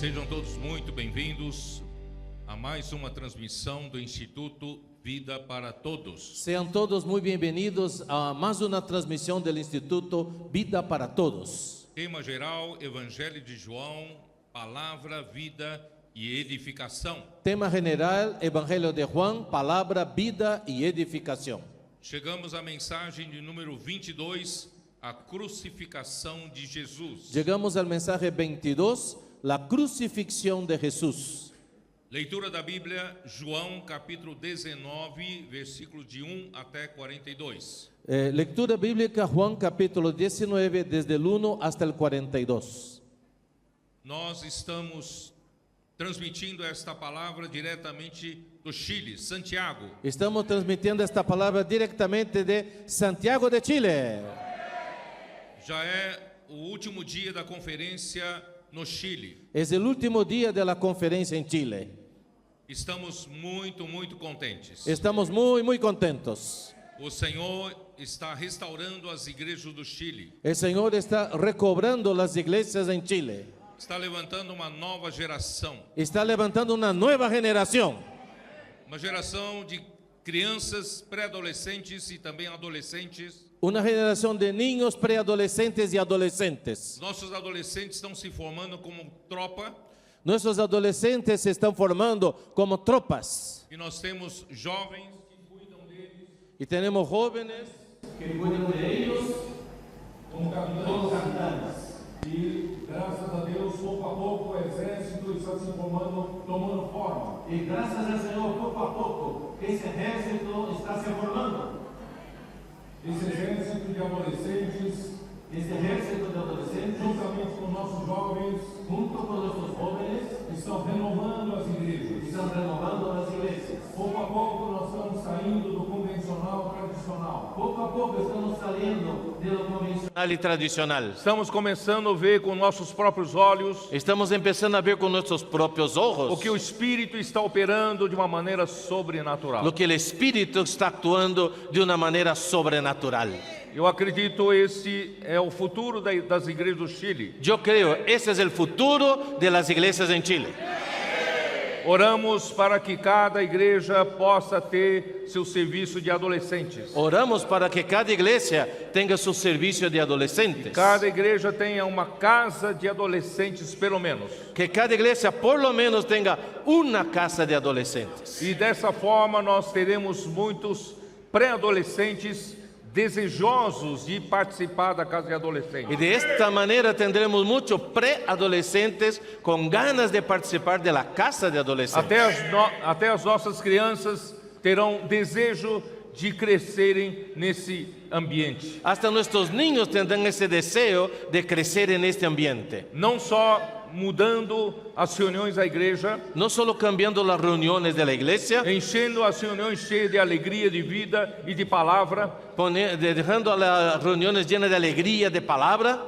Sejam todos muito bem-vindos a mais uma transmissão do Instituto Vida para Todos. Sean todos muy bienvenidos a más una transmisión del Instituto Vida para Todos. Tema geral, Evangelho de João, Palavra, Vida e Edificação. Tema general, Evangelio de Juan, Palabra, Vida y Edificación. Chegamos à mensagem de número 22, a crucificação de Jesus. Llegamos al mensaje 22, la crucifixión de Jesús. Leitura da Bíblia, João, capítulo 19, versículos de 1 até 42. Lectura bíblica, Juan capítulo 19, desde el 1 hasta el 42. Nós estamos transmitindo esta palavra diretamente do Chile, Santiago. Estamos transmitiendo esta palabra directamente de Santiago de Chile. Já é o último dia da conferência no Chile. Es el último día de la conferencia en Chile. Estamos muito contentes. Estamos muy contentos. O Senhor está restaurando as igrejas do Chile. El Señor está recobrando las iglesias en Chile. Está levantando uma nova geração. Está levantando una nueva generación. Uma geração de crianças, pré-adolescentes e também adolescentes. Una generación de niños, preadolescentes y adolescentes. Nossos adolescentes estão se formando como tropa. Nuestros adolescentes se están formando como tropas. E nós temos jovens que cuidam deles. Y tenemos jóvenes que cuidan de ellos como capitães. E graças a Deus, pouco a pouco, o exército está se formando, tomando forma. Y gracias al Señor, poco a poco, ese ejército está se formando. Esse exército de adolescentes, juntamente com nossos jovens, junto con nuestros jóvenes, estão renovando as igrejas. están renovando las iglesias. Pouco a pouco nós estamos saindo do convencional tradicional. Poco a poco estamos saliendo de lo convencional y tradicional. Estamos começando a ver com nossos próprios olhos Estamos empezando a ver con nuestros propios ojos o que o Espírito está operando de uma maneira sobrenatural. lo que el Espíritu está actuando de una manera sobrenatural. Eu acredito esse é o futuro das igrejas do Chile. Yo creo, ese es el futuro de las iglesias en Chile. Oramos para que cada igreja possa ter seu serviço de adolescentes. Oramos para que cada iglesia tenga su servicio de adolescentes. Cada igreja tenha uma casa de adolescentes, pelo menos. Que cada iglesia por lo menos tenga una casa de adolescentes. E dessa forma nós teremos muitos pré-adolescentes desejosos de participar da casa de adolescentes. Y de esta manera tendremos muchos preadolescentes con ganas de participar de la casa de adolescentes. Até as nossas crianças terão desejo de crescerem nesse ambiente. Hasta nuestros niños tendrán ese deseo de crecer en este ambiente. Não só mudando as reuniões da igreja, No solo cambiando las reuniones de la iglesia, enchendo as reuniões cheias de alegria, de vida e de palavra, dejando las reuniones llenas de alegría, de palabra,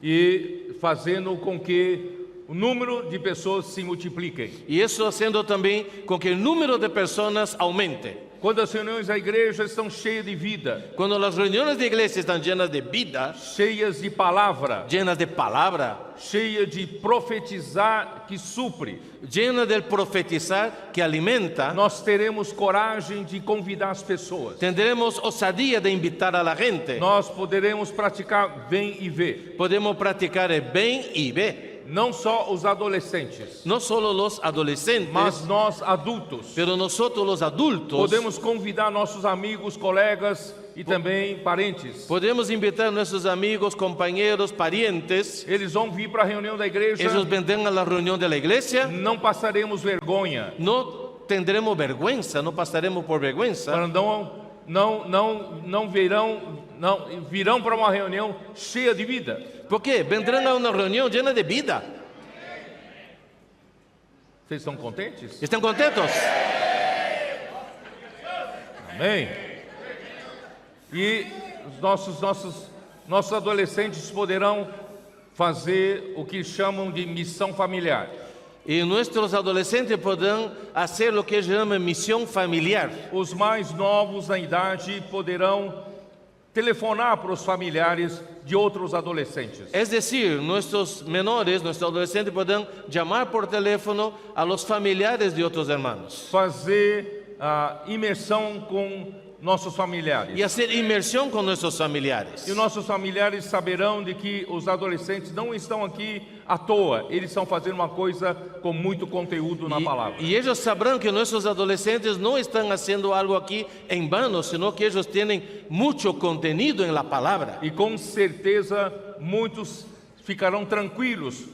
e fazendo com que o número de pessoas se multipliquem. y eso haciendo también con que el número de personas aumente. Quando as reuniões da igreja estão cheias de vida, Cuando las reuniones de iglesia están llenas de vida, cheias de palavra, llenas de palabra, cheias de profetizar que supre, llenas del profetizar que alimenta, nós teremos coragem de convidar as pessoas. tendremos osadía de invitar a la gente. Nós poderemos praticar vem e vê. Podemos practicar el ven y ve. Não só os adolescentes, No solo los adolescentes, mas nós adultos. pero nosotros los adultos Podemos convidar nossos amigos, colegas e também parentes. podemos invitar a nuestros amigos, compañeros, parientes. Eles vão vir para a reunião da igreja. Ellos vendrán a la reunión de la iglesia. Não passaremos vergonha. No tendremos vergüenza, no pasaremos por vergüenza. Virão para uma reunião cheia de vida. ¿Por qué? Vendrán a una reunión llena de vida. Vocês estão contentes? ¿Están contentos? Amém. E os nossos adolescentes poderão fazer o que chamam de missão familiar. Y nuestros adolescentes podrán hacer lo que se llama misión familiar. Os mais novos na idade poderão telefonar para os familiares de outros adolescentes. Es decir, nuestros menores, nuestros adolescentes pueden llamar por teléfono a los familiares de otros hermanos Fazer a imersão com nossos familiares. y hacer inmersión con nuestros familiares. E os nossos familiares saberão de que os adolescentes não estão aqui à toa, eles estão fazendo uma coisa com muito conteúdo na palavra. Y ellos sabrán que nuestros adolescentes no están haciendo algo aquí en vano, sino que ellos tienen mucho contenido en la palabra. E com certeza muitos ficarão tranquilos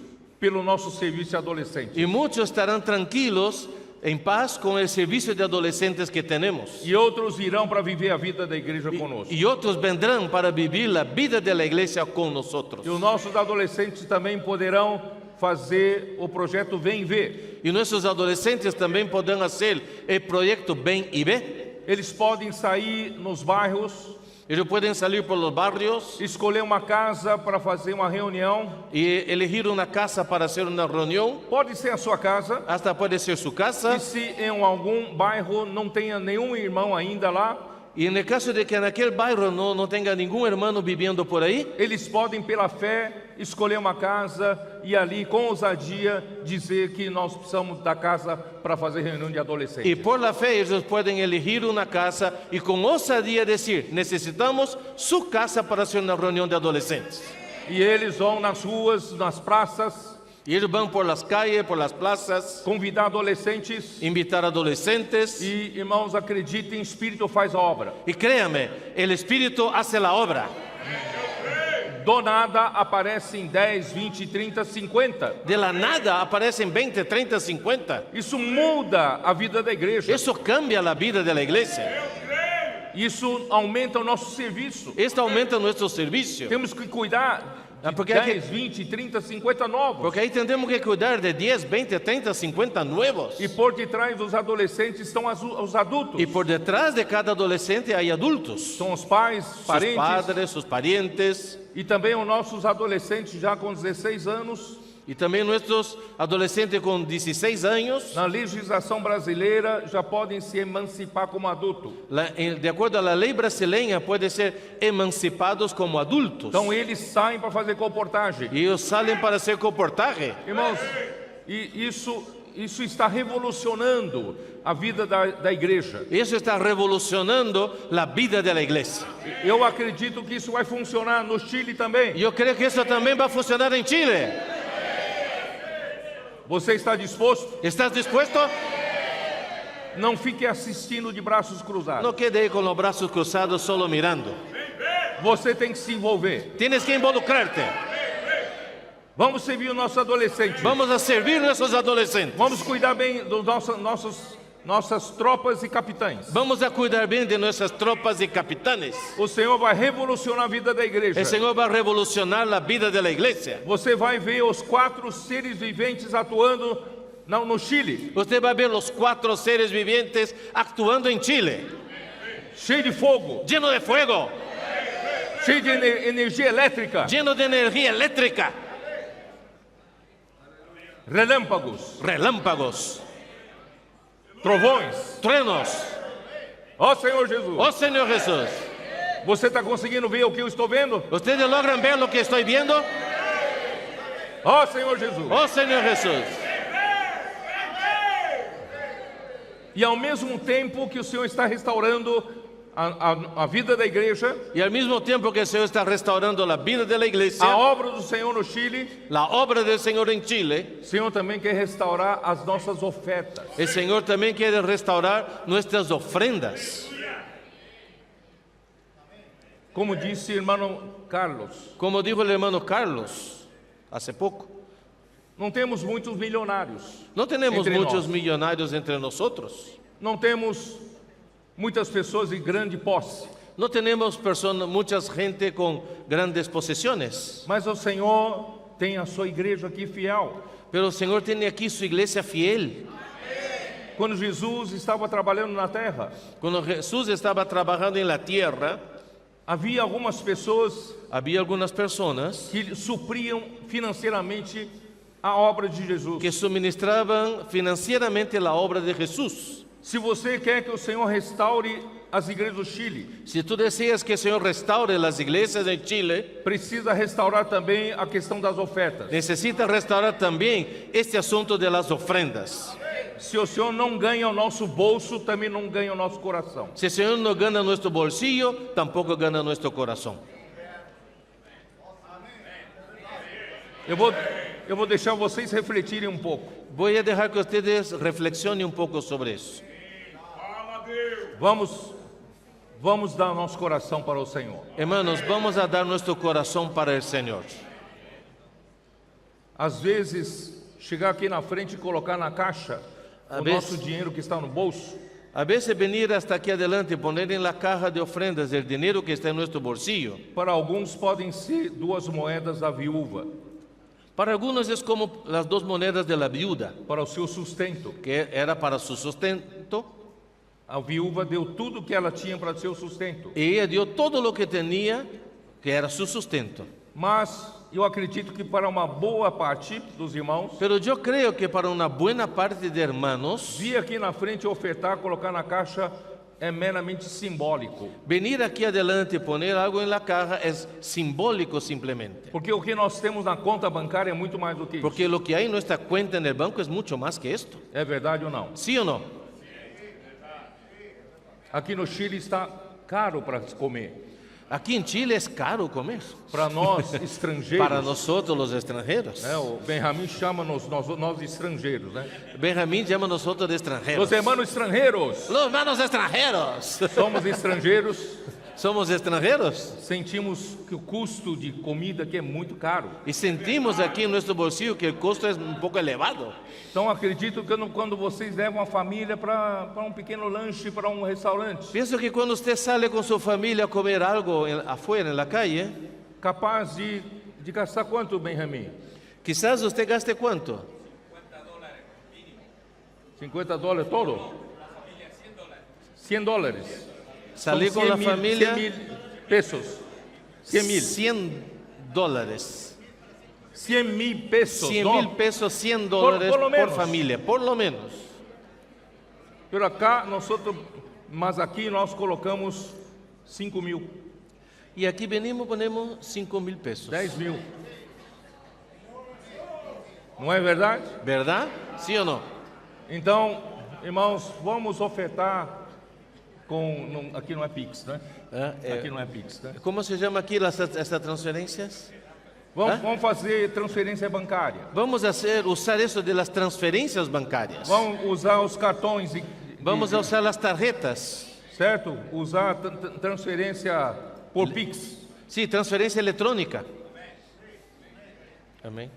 pelo nosso serviço de adolescentes. Y muchos estarán tranquilos, en paz con el servicio de adolescentes que tenemos. E outros irão para viver a vida da igreja conosco. Y otros vendrán para vivir la vida de la iglesia con nosotros. E os nossos adolescentes também poderão fazer o projeto Vem Ver. Y nuestros adolescentes también podrán hacer el proyecto Ven y Ve. Eles podem sair nos bairros, Ellos pueden salir por los barrios escolher uma casa para fazer uma reunião. y elegir una casa para hacer una reunión. Pode ser a sua casa. Hasta puede ser su casa. E se em algum bairro não tenha nenhum irmão ainda lá, Y en el caso de que en aquel barrio no tenga ningún hermano viviendo por ahí, eles podem, pela fé, escolher uma casa e ali, com ousadia, dizer que nós precisamos da casa para fazer reunião de y adolescentes. por la fe ellos pueden elegir una casa y con osadía decir, necesitamos su casa para hacer una reunión de adolescentes. E eles vão nas ruas, nas praças, Y ellos van por las calles, por las plazas, convidar adolescentes. invitar adolescentes. E, irmãos, acreditem, o Espírito faz a obra. Y créame, el Espíritu hace la obra. Do nada aparecem 10, 20, 30, 50. De la nada aparecen 20, 30, 50. Isso muda a vida da igreja. Eso cambia la vida de la iglesia. Isso aumenta o nosso serviço. Esto aumenta nuestro servicio. Temos que cuidar de porque hay 10, 20, 30, 50 novos. Porque ahí tendremos que cuidar de 10, 20, 30, 50 nuevos. E por detrás dos adolescentes estão os adultos. Y por detrás de cada adolescente hay adultos. São os pais, Sus parentes. padres, sus parientes. E também os nossos adolescentes já com 16 anos. Y también nuestros adolescentes con 16 años, Na legislação brasileira já podem se emancipar como adulto. de acuerdo a la ley brasileña, pueden ser emancipados como adultos. Então eles saem para fazer comportagem. Y ellos salen para hacer comportaje. Irmãos, e isso está revolucionando a vida da igreja. Eso está revolucionando la vida de la iglesia. Eu acredito que isso vai funcionar no Chile também. Yo creo que eso también va a funcionar en Chile. Você está disposto? ¿Estás dispuesto? Não fique assistindo de braços cruzados. No quede ahí con los brazos cruzados solo mirando. Você tem que se envolver. Tienes que involucrarte. Vamos servir os nossos adolescentes. Vamos a servir a nuestros adolescentes. Vamos cuidar bem dos nossas tropas e capitães. Vamos a cuidar bien de nuestras tropas y capitanes. O Senhor vai revolucionar a vida da igreja. El Señor va a revolucionar la vida de la iglesia. Você vai ver os 4 seres viventes atuando no Chile. Usted va a ver los 4 seres vivientes actuando en Chile. Cheio de fogo, Lleno de fuego, cheio de energia elétrica, lleno de energía eléctrica, relâmpagos, relámpagos, trovões. truenos. Ó Senhor Jesus, Oh Señor Jesús, você está conseguindo ver o que eu estou vendo? ¿ustedes logran ver lo que estoy viendo? Ó Senhor Jesus. Oh Señor Jesús. E ao mesmo tempo que o Senhor está restaurando a vida da igreja, Y al mismo tiempo que el Señor está restaurando la vida de la a iglesia, obra do Senhor no Chile, la obra del Señor en Chile, o Senhor também quer restaurar as nossas ofertas. el Señor también quiere restaurar nuestras ofrendas. Como disse o irmão Carlos, Como dijo el hermano Carlos hace poco, não temos muitos milionários. no tenemos Entre muchos nós. millonarios entre nosotros. Não temos muitas pessoas de grande posse. No tenemos mucha gente con grandes posesiones. Mas o Senhor tem a sua igreja aqui fiel. Pero el Señor tiene aquí su iglesia fiel. Quando Jesus estava trabalhando na terra, Cuando Jesús estaba trabajando en la tierra, havia algumas pessoas había algunas personas que supriam financeiramente a obra de Jesus. que suministraban financieramente la obra de Jesús. Se você quer que o Senhor restaure as igrejas do Chile. Si tú deseas que el Señor restaure las iglesias en Chile, Precisa restaurar também a questão das ofertas. necesita restaurar también este asunto de las ofrendas. Se o Senhor não ganha o nosso bolso, também não ganha o nosso coração. Si el Señor no gana nuestro bolsillo, tampoco gana nuestro corazón. Eu vou deixar vocês refletirem um pouco. Voy a dejar que ustedes reflexionen un poco sobre eso. Vamos dar nosso coração para o Senhor. Hermanos, vamos a dar nuestro corazón para el Señor. Às vezes, chegar aqui na frente e colocar na caixa o nosso dinheiro que está no bolso, A veces venir hasta aquí adelante y poner en la caja de ofrendas el dinero que está en nuestro bolsillo. para alguns podem ser 2 moedas da viúva, Para algunos es como las 2 monedas de la viuda, para o seu sustento. que era para su sustento. A viúva deu tudo que ela tinha para seu sustento. Y ella dio todo lo que tenía, que era su sustento. Mas eu acredito que para uma boa parte dos irmãos, Pero yo creo que para una buena parte de hermanos, vir aqui na frente ofertar, colocar na caixa é meramente simbólico. venir aquí adelante y poner algo en la caja es simbólico simplemente. Porque o que nós temos na conta bancária é muito mais do que isso. Porque lo que hay en nuestra cuenta en el banco es mucho más que esto. É verdade ou não? ¿Sí o no? Aqui no Chile está caro para se comer. Aquí en Chile es caro comer. Para nós estrangeiros, Para nosotros los extranjeros. né, o Benjamin chama-nos nós estrangeiros, né? Benjamín llama a nosotros de extranjeros. Os irmãos estrangeiros, Los hermanos extranjeros. somos estrangeiros, Somos extranjeros. sentimos que o custo de comida aqui é muito caro. Y sentimos aquí en nuestro bolsillo que el costo es un poco elevado. Então acredito que quando vocês levam a família para um pequeno lanche, para um restaurante, Pienso que cuando usted sale con su familia a comer algo afuera en la calle, capaz de gastar quanto, Benjamin? quizás usted gaste ¿cuánto? $50 todo? $100. Salir São con la 100 mil, familia, 100 mil pesos. 100 mil. $100. 100 mil pesos. 100 ¿no? mil pesos, $100 Por lo por menos. familia, por lo menos. Pero acá, mas aqui nós colocamos 5 mil, Y aquí venimos, ponemos 5,000 pesos. 10 mil. Não é verdade? ¿Verdad? ¿Sí o no? Então, irmãos, vamos ofertar aqui não é Pix, né? Aqui não é Pix, né? ¿Cómo se llama aquí estas transferencias? Vamos fazer transferência bancária. Vamos a usar eso de las transferencias bancarias. Vamos usar os cartões Vamos a usar las tarjetas. certo? Usar transferência por Pix. Sí, transferencia electrónica. Amén.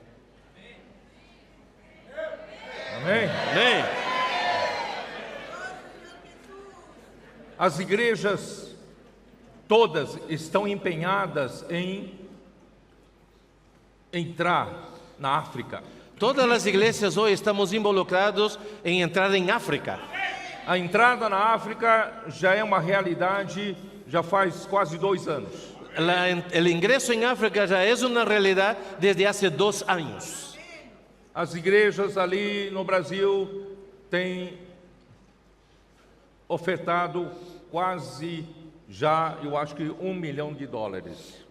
Amém? Amén. As igrejas todas estão empenhadas em entrar na África. Todas las iglesias hoy estamos involucrados en entrar en África. A entrada na África já é uma realidade, já faz quase 2 anos. El ingreso en África ya es una realidad desde hace 2 años. As igrejas ali no Brasil têm ofertado quase já, eu acho que $1 milhão.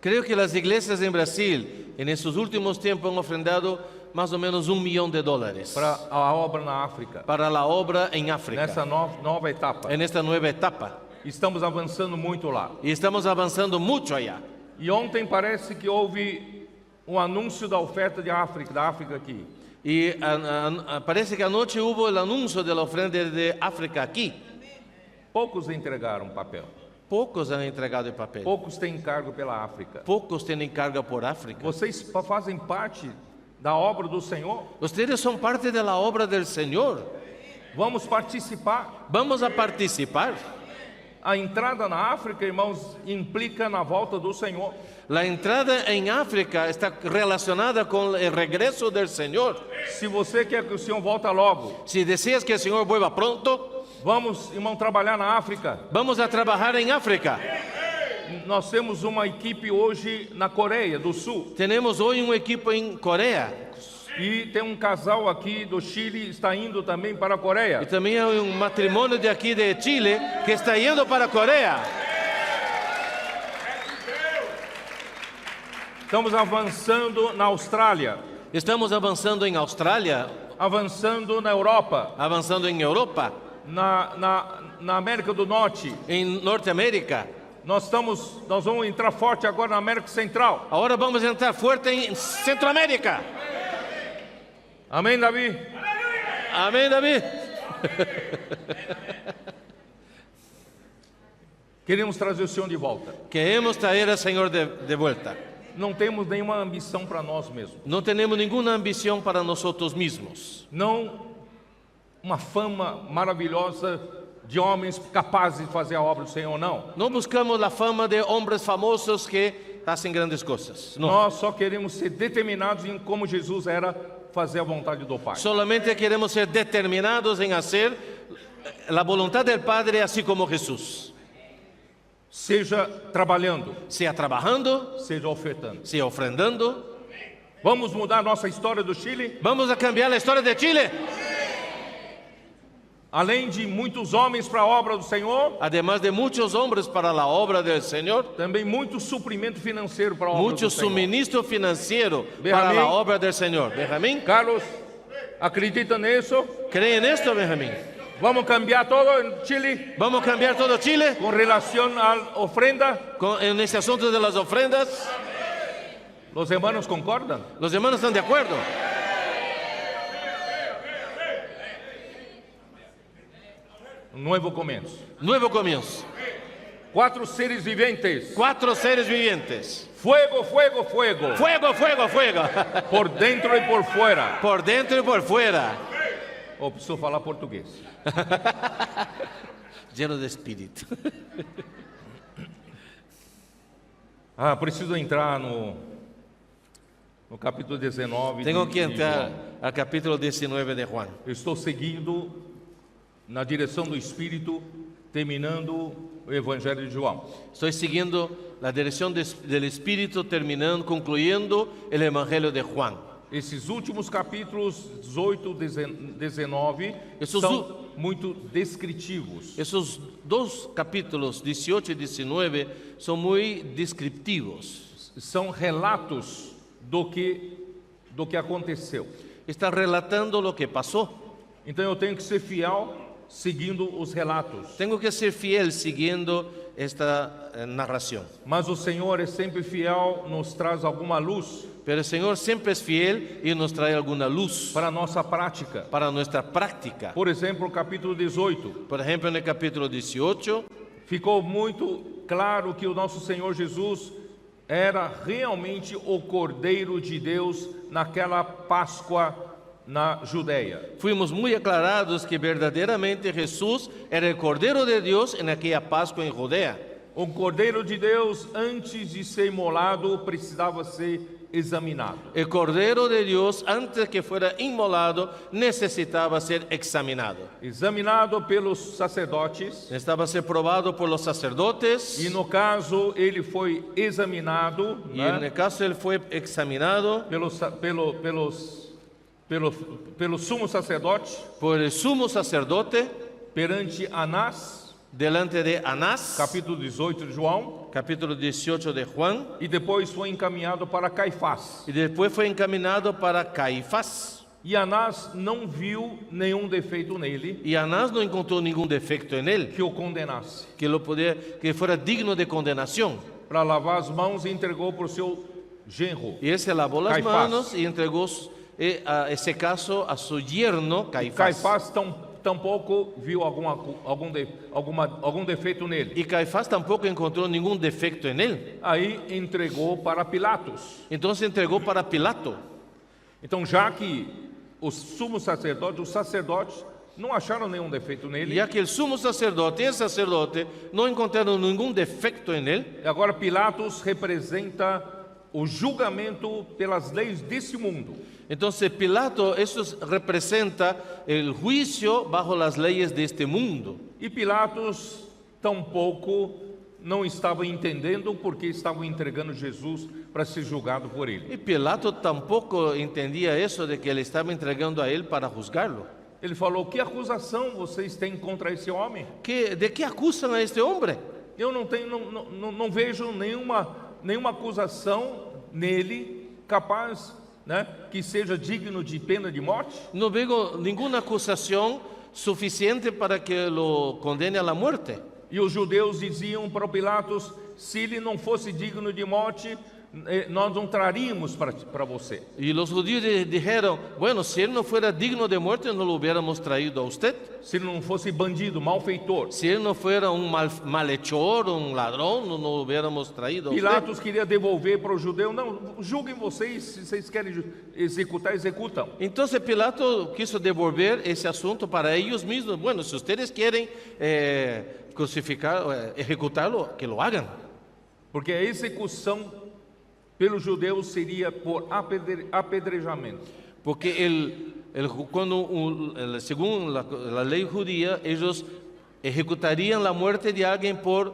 Creo que las iglesias en Brasil en estos últimos tiempos han ofrendado más o menos $1 millón para a obra na África, para la obra en África, nessa nova etapa. en esta nueva etapa. Estamos avançando muito lá. Y estamos avanzando mucho allá. E ontem parece que houve um anúncio da oferta da África aqui. Y parece que anoche hubo el anuncio de la ofrenda de África aquí. Poucos entregaram papel. Pocos han entregado el papel. Poucos têm encargo pela África. Pocos tienen carga por África. Vocês fazem parte da obra do Senhor. Ustedes son parte de la obra del Señor. Vamos participar. Vamos a participar. A entrada na África, irmãos, implica na volta do Senhor. La entrada en África está relacionada con el regreso del Señor. Se você quer que o Senhor volta logo, Si deseas que el Señor vuelva pronto, vamos, irmão, trabalhar na África. vamos a trabajar en África. Nós temos uma equipe hoje na Coreia do Sul. Tenemos hoy un equipo en Corea. E tem um casal aqui do Chile, está indo também para a Y Coreia. también hay un matrimonio de aquí de Chile que está yendo para Corea. Estamos avançando na Austrália, Estamos avanzando en Australia, avançando na Europa, avanzando en Europa, na América do Norte. en Norteamérica. Nós vamos entrar forte agora na América Central. Ahora vamos a entrar fuerte en Centroamérica. Amém, Davi? Amén, David. Queremos trazer o Senhor de volta. Queremos traer al Señor de vuelta. Não temos nenhuma ambição para nós mesmos. No tenemos ninguna ambición para nosotros mismos. Não uma fama maravilhosa de homens capazes de fazer a obra do Senhor, não. No buscamos la fama de hombres famosos que hacen grandes cosas. No. Nós só queremos ser determinados em como Jesus era fazer a vontade do Pai. Solamente queremos ser determinados en hacer la voluntad del Padre, así como Jesús. Seja trabalhando, Sea trabajando, seja ofertando. sea ofrendando. Vamos mudar nossa história do Chile? Vamos a cambiar la historia de Chile. Além de muitos homens para a obra do Senhor, Además de muchos hombres para la obra del Señor, também muito suprimento financeiro para a obra mucho do Senhor. suministro financiero para Benjamín. la obra del Señor. Benjamín, Carlos, acredita nisso? ¿cree en esto, Benjamín? Vamos cambiar todo em Chile Vamos a cambiar todo Chile com relação à ofrenda? en este asunto de las ofrendas. Os hermanos concordam? Los hermanos están de acuerdo. Um novo começo. Nuevo comienzo. 4 seres viventes. 4 seres vivientes. Fuego, fuego, fuego. Fuego, fuego, fuego. Por dentro e por fora. Por dentro y por fuera. Oh, preciso falar português. Lleno de espíritu. Preciso entrar no capítulo 19. Tengo de que entrar João. al capítulo 19 de Juan. Eu estou seguindo na direção do Espírito, terminando o Evangelho de João. Estoy siguiendo la dirección del Espíritu, concluyendo el Evangelio de Juan. Esses últimos capítulos 18, 19 Esses são muito descritivos. Esos dos capítulos, 18 y 19, son muy descriptivos. São relatos do que aconteceu. Está relatando lo que pasó. Então eu tenho que ser fiel seguindo os relatos. Tengo que ser fiel siguiendo esta narración. Mas o Senhor é sempre fiel, nos traz alguma luz Pero el Señor siempre es fiel y nos trae alguna luz para a nossa prática. para nuestra práctica. Por exemplo, o capítulo 18. Por ejemplo, en el capítulo 18, Ficou muito claro que o nosso Senhor Jesus era realmente o Cordeiro de Deus naquela Páscoa na Judéia. fuimos muy aclarados que verdaderamente Jesús era el Cordero de Dios en aquella Pascua en Judea. O Cordeiro de Deus, antes de ser imolado, precisava ser examinado. El Cordero de Dios, antes que fuera inmolado, necesitaba ser examinado. Examinado pelos sacerdotes. Necesitaba ser probado por los sacerdotes. E no caso, ele foi examinado, Y en el caso él fue examinado pelo sumo sacerdote por el sumo sacerdote perante Anás, delante de Anás, capítulo 18 de João, capítulo 18 de Juan, e depois foi encaminhado para Caifás. y después fue encaminado para Caifás. E Anás não viu nenhum defeito nele Y Anás no encontró ningún defecto en él que o condenasse. que fuera digno de condenación. Para lavar as mãos e entregou para o seu genro. Y él se lavó las Caifás. manos y entregó ese caso a su yerno Caifás. Caifás tampouco viu algum defeito nele. Y Caifás tampoco encontró ningún defecto en él. Aí entregou para Pilatos. Entonces entregó para Pilato. Então, já que os sacerdotes não acharam nenhum defeito nele, Ya que el sumo sacerdote y el sacerdote no encontraron ningún defecto en él, agora Pilatos representa o julgamento pelas leis desse mundo. entonces Pilato, eso representa el juicio bajo las leyes de este mundo. E Pilatos tampouco não estavam entendendo porque estavam entregando Jesus para ser julgado por ele. Y Pilato tampoco entendía eso de que le estaba entregando a él para juzgarlo. Ele falou: que acusação vocês têm contra esse homem? ¿De qué acusan a este hombre? Eu não vejo nenhuma acusação nele capaz, né, que seja digno de pena de morte. No veo ninguna acusación suficiente para que lo condene a la muerte. E os judeus diziam para Pilatos: se ele não fosse digno de morte, nós não traríamos para você. Y los judíos dijeron, bueno, si él no fuera digno de muerte, no lo hubiéramos traído a usted. Se ele não fosse bandido, malfeitor. Si él no fuera un malhechor, un ladrón, no lo hubiéramos traído a usted. Pilatos queria devolver para o judeu: não, julguem vocês, se vocês querem executar, executam. Entonces Pilato quiso devolver ese asunto para ellos mismos. Bueno, si ustedes quieren crucificar, ejecutarlo, que lo hagan. Porque a execução pelos judeus seria por apedrejamento. Porque según la ley judía, ellos ejecutarían la muerte de alguien por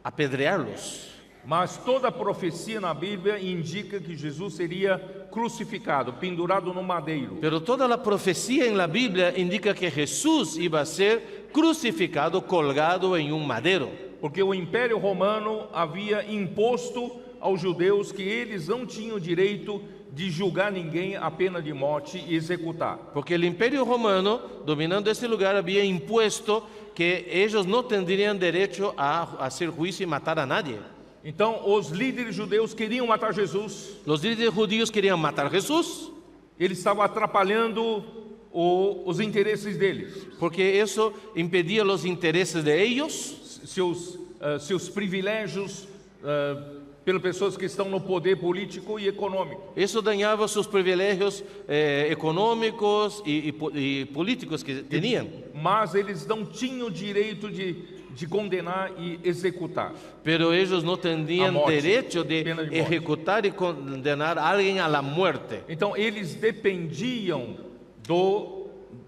apedrearlos. Mas toda a profecia na Bíblia indica que Jesus seria crucificado, pendurado no madeiro. Pero toda la profecía en la Biblia indica que Jesús iba a ser crucificado, colgado en un madero. Porque o Império Romano havia imposto aos judeus que eles não tinham direito de julgar ninguém a pena de morte e executar. Porque el Imperio Romano, dominando este lugar, había impuesto que ellos no tendrían derecho a hacer juicio y matar a nadie. Então, os líderes judeus queriam matar Jesus. Los líderes judíos querían matar a Jesús. Eles estavam atrapalhando os interesses deles. Porque eso impedía los intereses de ellos. Seus privilégios pelas pessoas que estão no poder político e econômico. Eso dañaba sus privilegios económicos y políticos que tenían. Mas eles não tinham direito de condenar e executar. Pero ellos no tenían derecho de ejecutar y condenar a alguien a la muerte. Então eles dependiam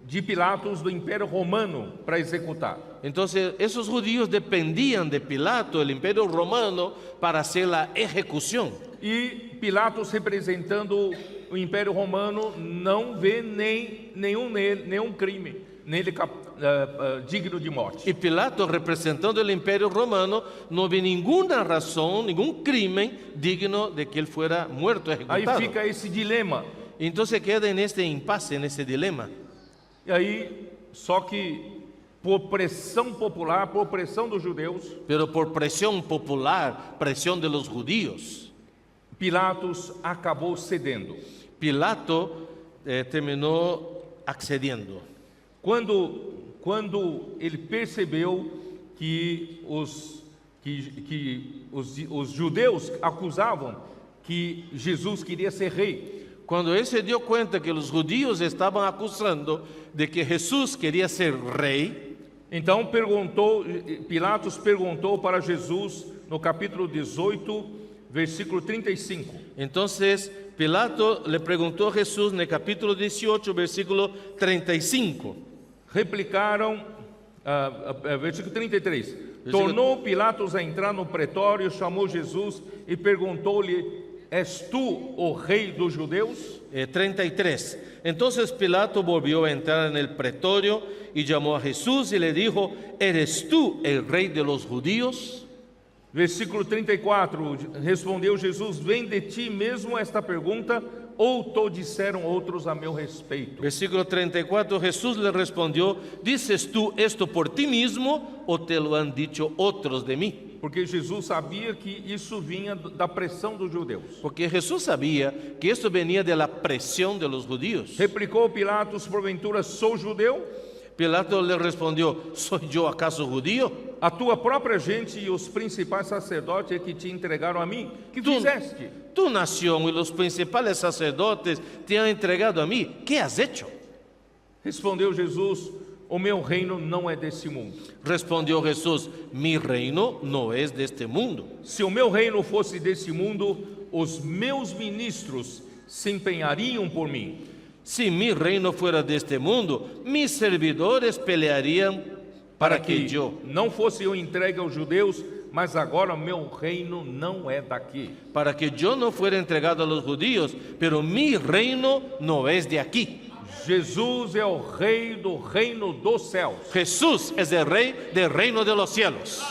de Pilatos, do Império Romano, para executar. Entonces esos judíos dependían de Pilato, el Imperio Romano, para hacer la ejecución. E Pilatos, representando o Império Romano, não vê nenhum crime nele digno de morte. Y Pilato, representando el Imperio Romano, no ve ninguna razón, ningún crimen digno de que él fuera muerto, ejecutado. Aí fica esse dilema. Entonces queda en este impasse, en este dilema. E aí, só que por pressão popular, por pressão dos judeus, pero por presión popular, presión de los judíos, Pilatos acabou cedendo. Pilato terminó accediendo. Quando ele percebeu que os judeus acusavam que Jesus queria ser rei. Cuando él se dio cuenta que los judíos estaban acusando de que Jesús quería ser rey, então Pilatos perguntou para Jesus no capítulo 18, versículo 35. Entonces Pilato le preguntó a Jesús en el capítulo 18, versículo 35. Replicaram, versículo 33. Tornou Pilatos a entrar no pretório, chamou Jesus e perguntou-lhe: ¿Es tú, o rey de los judeos? 33. Entonces Pilato volvió a entrar en el pretorio y llamó a Jesús y le dijo: ¿Eres tú el rey de los judíos? Versículo 34. Respondeu Jesus: Vem de ti mesmo esta pergunta, ou te disseram outros a meu respeito? Versículo 34. Jesús le respondió: ¿Dices tú esto por ti mismo o te lo han dicho otros de mí? Porque Jesus sabia que isso vinha da pressão dos judeus. Porque Jesús sabía que esto venía de la presión de los judíos. Replicou Pilatos: porventura sou judeu? Pilato le respondió: ¿Soy yo acaso judío? A tua própria gente e os principais sacerdotes é que te entregaram a mim. Que fizeste? Tu nación y los principales sacerdotes te han entregado a mí. ¿Qué has hecho? Respondeu Jesus: O meu reino não é desse mundo. Respondió Jesús: Mi reino no es de este mundo. Se o meu reino fosse desse mundo, os meus ministros se empenhariam por mim. Si mi reino fuera de este mundo, mis servidores pelearían para que yo não fosse eu entregue aos judeus mas agora meu reino não é daqui. para que yo no fuera entregado a los judíos, pero mi reino no es de aquí. Jesus é o rei do reino dos céus, Jesús es el rey del reino de los cielos,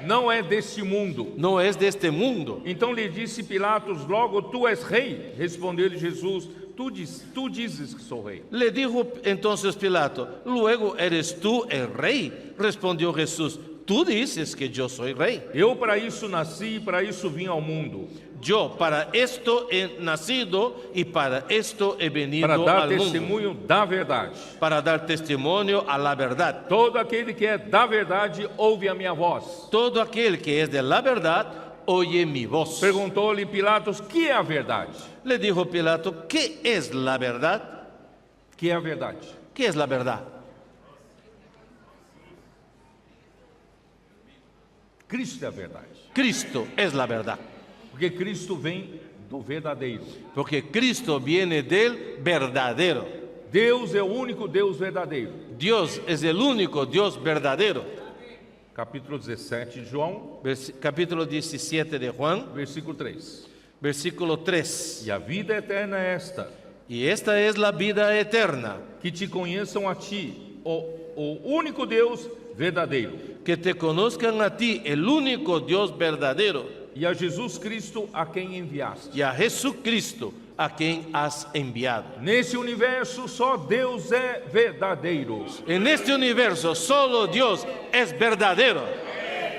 não é deste mundo. no es de este mundo. Então lhe disse Pilatos, logo tu és rei? Respondeu-lhe Jesus, tu dizes que sou rei. Le dijo entonces Pilato, luego eres tú el rey. Respondió Jesús, tú dices que yo soy rey. Eu para isso nasci e para isso vim ao mundo, Yo para esto he nacido y para esto he venido para dar al mundo, testemunho da verdade. para dar testimonio a la verdad. Todo aquele que é da verdade ouve a minha voz. Todo aquel que es de la verdad oye mi voz. Perguntou-lhe Pilatos, que é a verdade? Le dijo Pilato, ¿qué es la verdad? Que é a verdade? ¿Qué es la verdad? Cristo é a verdade. Cristo es la verdad, Porque Cristo vem do verdadeiro. porque Cristo viene del verdadero. Deus é o único Deus verdadeiro. Dios es el único Dios verdadero. Capítulo 17 de João, Capítulo 17 de Juan, versículo 3. versículo 3. E a vida eterna é esta, Y esta es la vida eterna, que te conheçam a ti, o único Deus verdadeiro, que te conozcan a ti, el único Dios verdadero, e a Jesus Cristo a quem enviaste. y a Jesucristo, a quien has enviado. Nesse universo só Deus é verdadeiro. En este universo solo Dios es verdadero.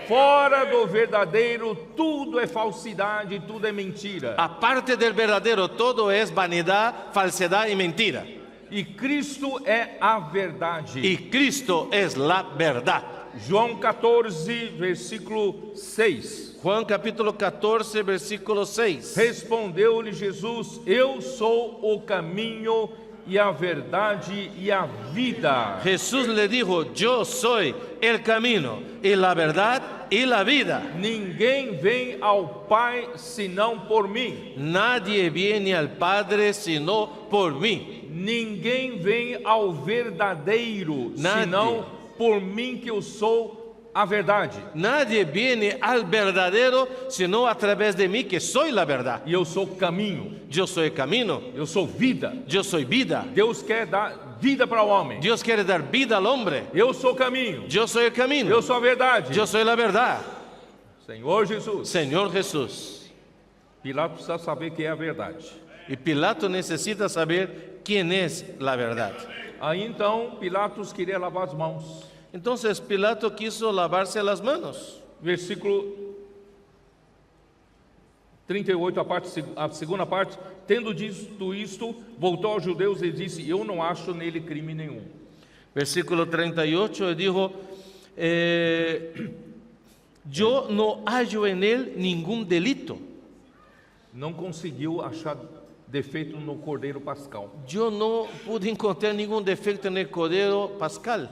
Fora do verdadeiro tudo é falsidade, tudo é mentira. Aparte del verdadero, todo es vanidad, falsedad y mentira. E Cristo é a verdade. Y Cristo es la verdad. João 14, versículo 6. Juan capítulo 14, versículo 6. Respondeu-lhe Jesus, eu sou o caminho e a verdade e a vida. Jesús le dijo, yo soy el camino y la verdad y la vida. Ninguém vem ao Pai senão por mim. Nadie viene al Padre sino por mí. Ninguém vem ao verdadeiro Nadie. senão por mim, que eu sou a verdade. Nadie viene al verdadero sino a través de mí, que soy la verdad. E eu sou caminho, Yo soy el camino, eu sou vida. yo soy vida. Deus quer dar vida para o homem. Dios quiere dar vida al hombre. Eu sou caminho, Yo soy el camino, eu sou a verdade. yo soy la verdad. Senhor Jesus. Señor Jesús. Pilatos precisa saber que é a verdade. Y Pilato necesita saber quién es la verdad. Aí então Pilatos queria lavar as mãos. Entonces Pilato quiso lavarse las manos. Versículo 38, a segunda parte. Tendo dito isto, voltou aos judeus e disse, eu não acho nele crime nenhum. Versículo 38, él dijo, yo no hallo en él ningún delito. Não conseguiu achar defeito no Cordeiro Pascal. Yo no pude encontrar ningún defecto en el Cordero Pascal.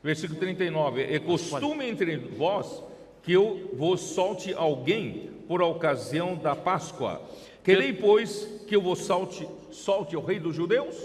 Versículo 39. É costume entre vós que eu vos solte alguém por ocasião da Páscoa. Querei, pois, que eu vos solte o rei dos judeus?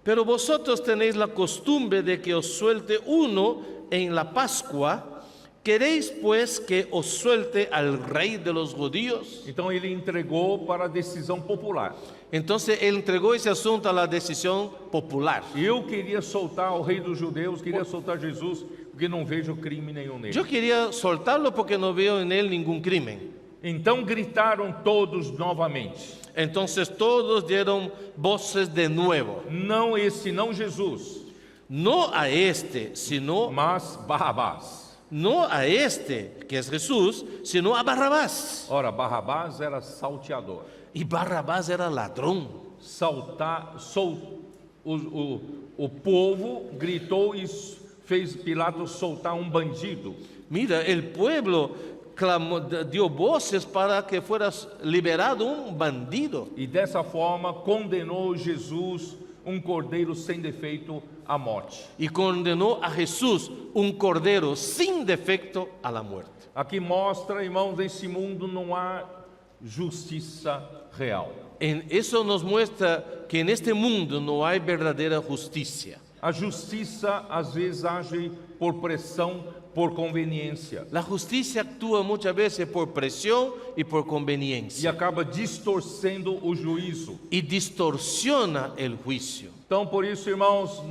Pero vosotros tenéis la costumbre de que os suelte uno en la Pascua. ¿Queréis pues que os suelte al rey de los judíos? Então ele entregou para a decisão popular. Entonces él entregó ese asunto a la decisión popular. Eu queria soltar o rei dos judeus, queria soltar Jesus, porque não vejo crime nenhum nele. Yo quería soltarlo porque no veo en él ningún crimen. Então gritaram todos novamente. Entonces todos dieron voces de nuevo. Não esse, não Jesus, No a este, sino, mas Barrabás. no a este, que es Jesús, sino a Barrabás. Ora, Barrabás era salteador. Y Barrabás era ladrón. O povo gritou e fez Pilatos soltar um bandido. Mira, el pueblo clamó, dio voces para que fuera liberado un bandido. E dessa forma condenou Jesus, um cordeiro sem defeito, à morte. Y condenó a Jesús, un cordero sin defecto, a la muerte. Aqui mostra, irmãos, nesse mundo não há justiça real. Eso nos muestra que en este mundo no hay verdadera justicia. A justiça às vezes age por pressão por conveniência La justicia actúa muchas veces por presión y por e conveniencia acaba distorcendo o juízo. y distorsiona el juicio. Então, por isso, irmãos,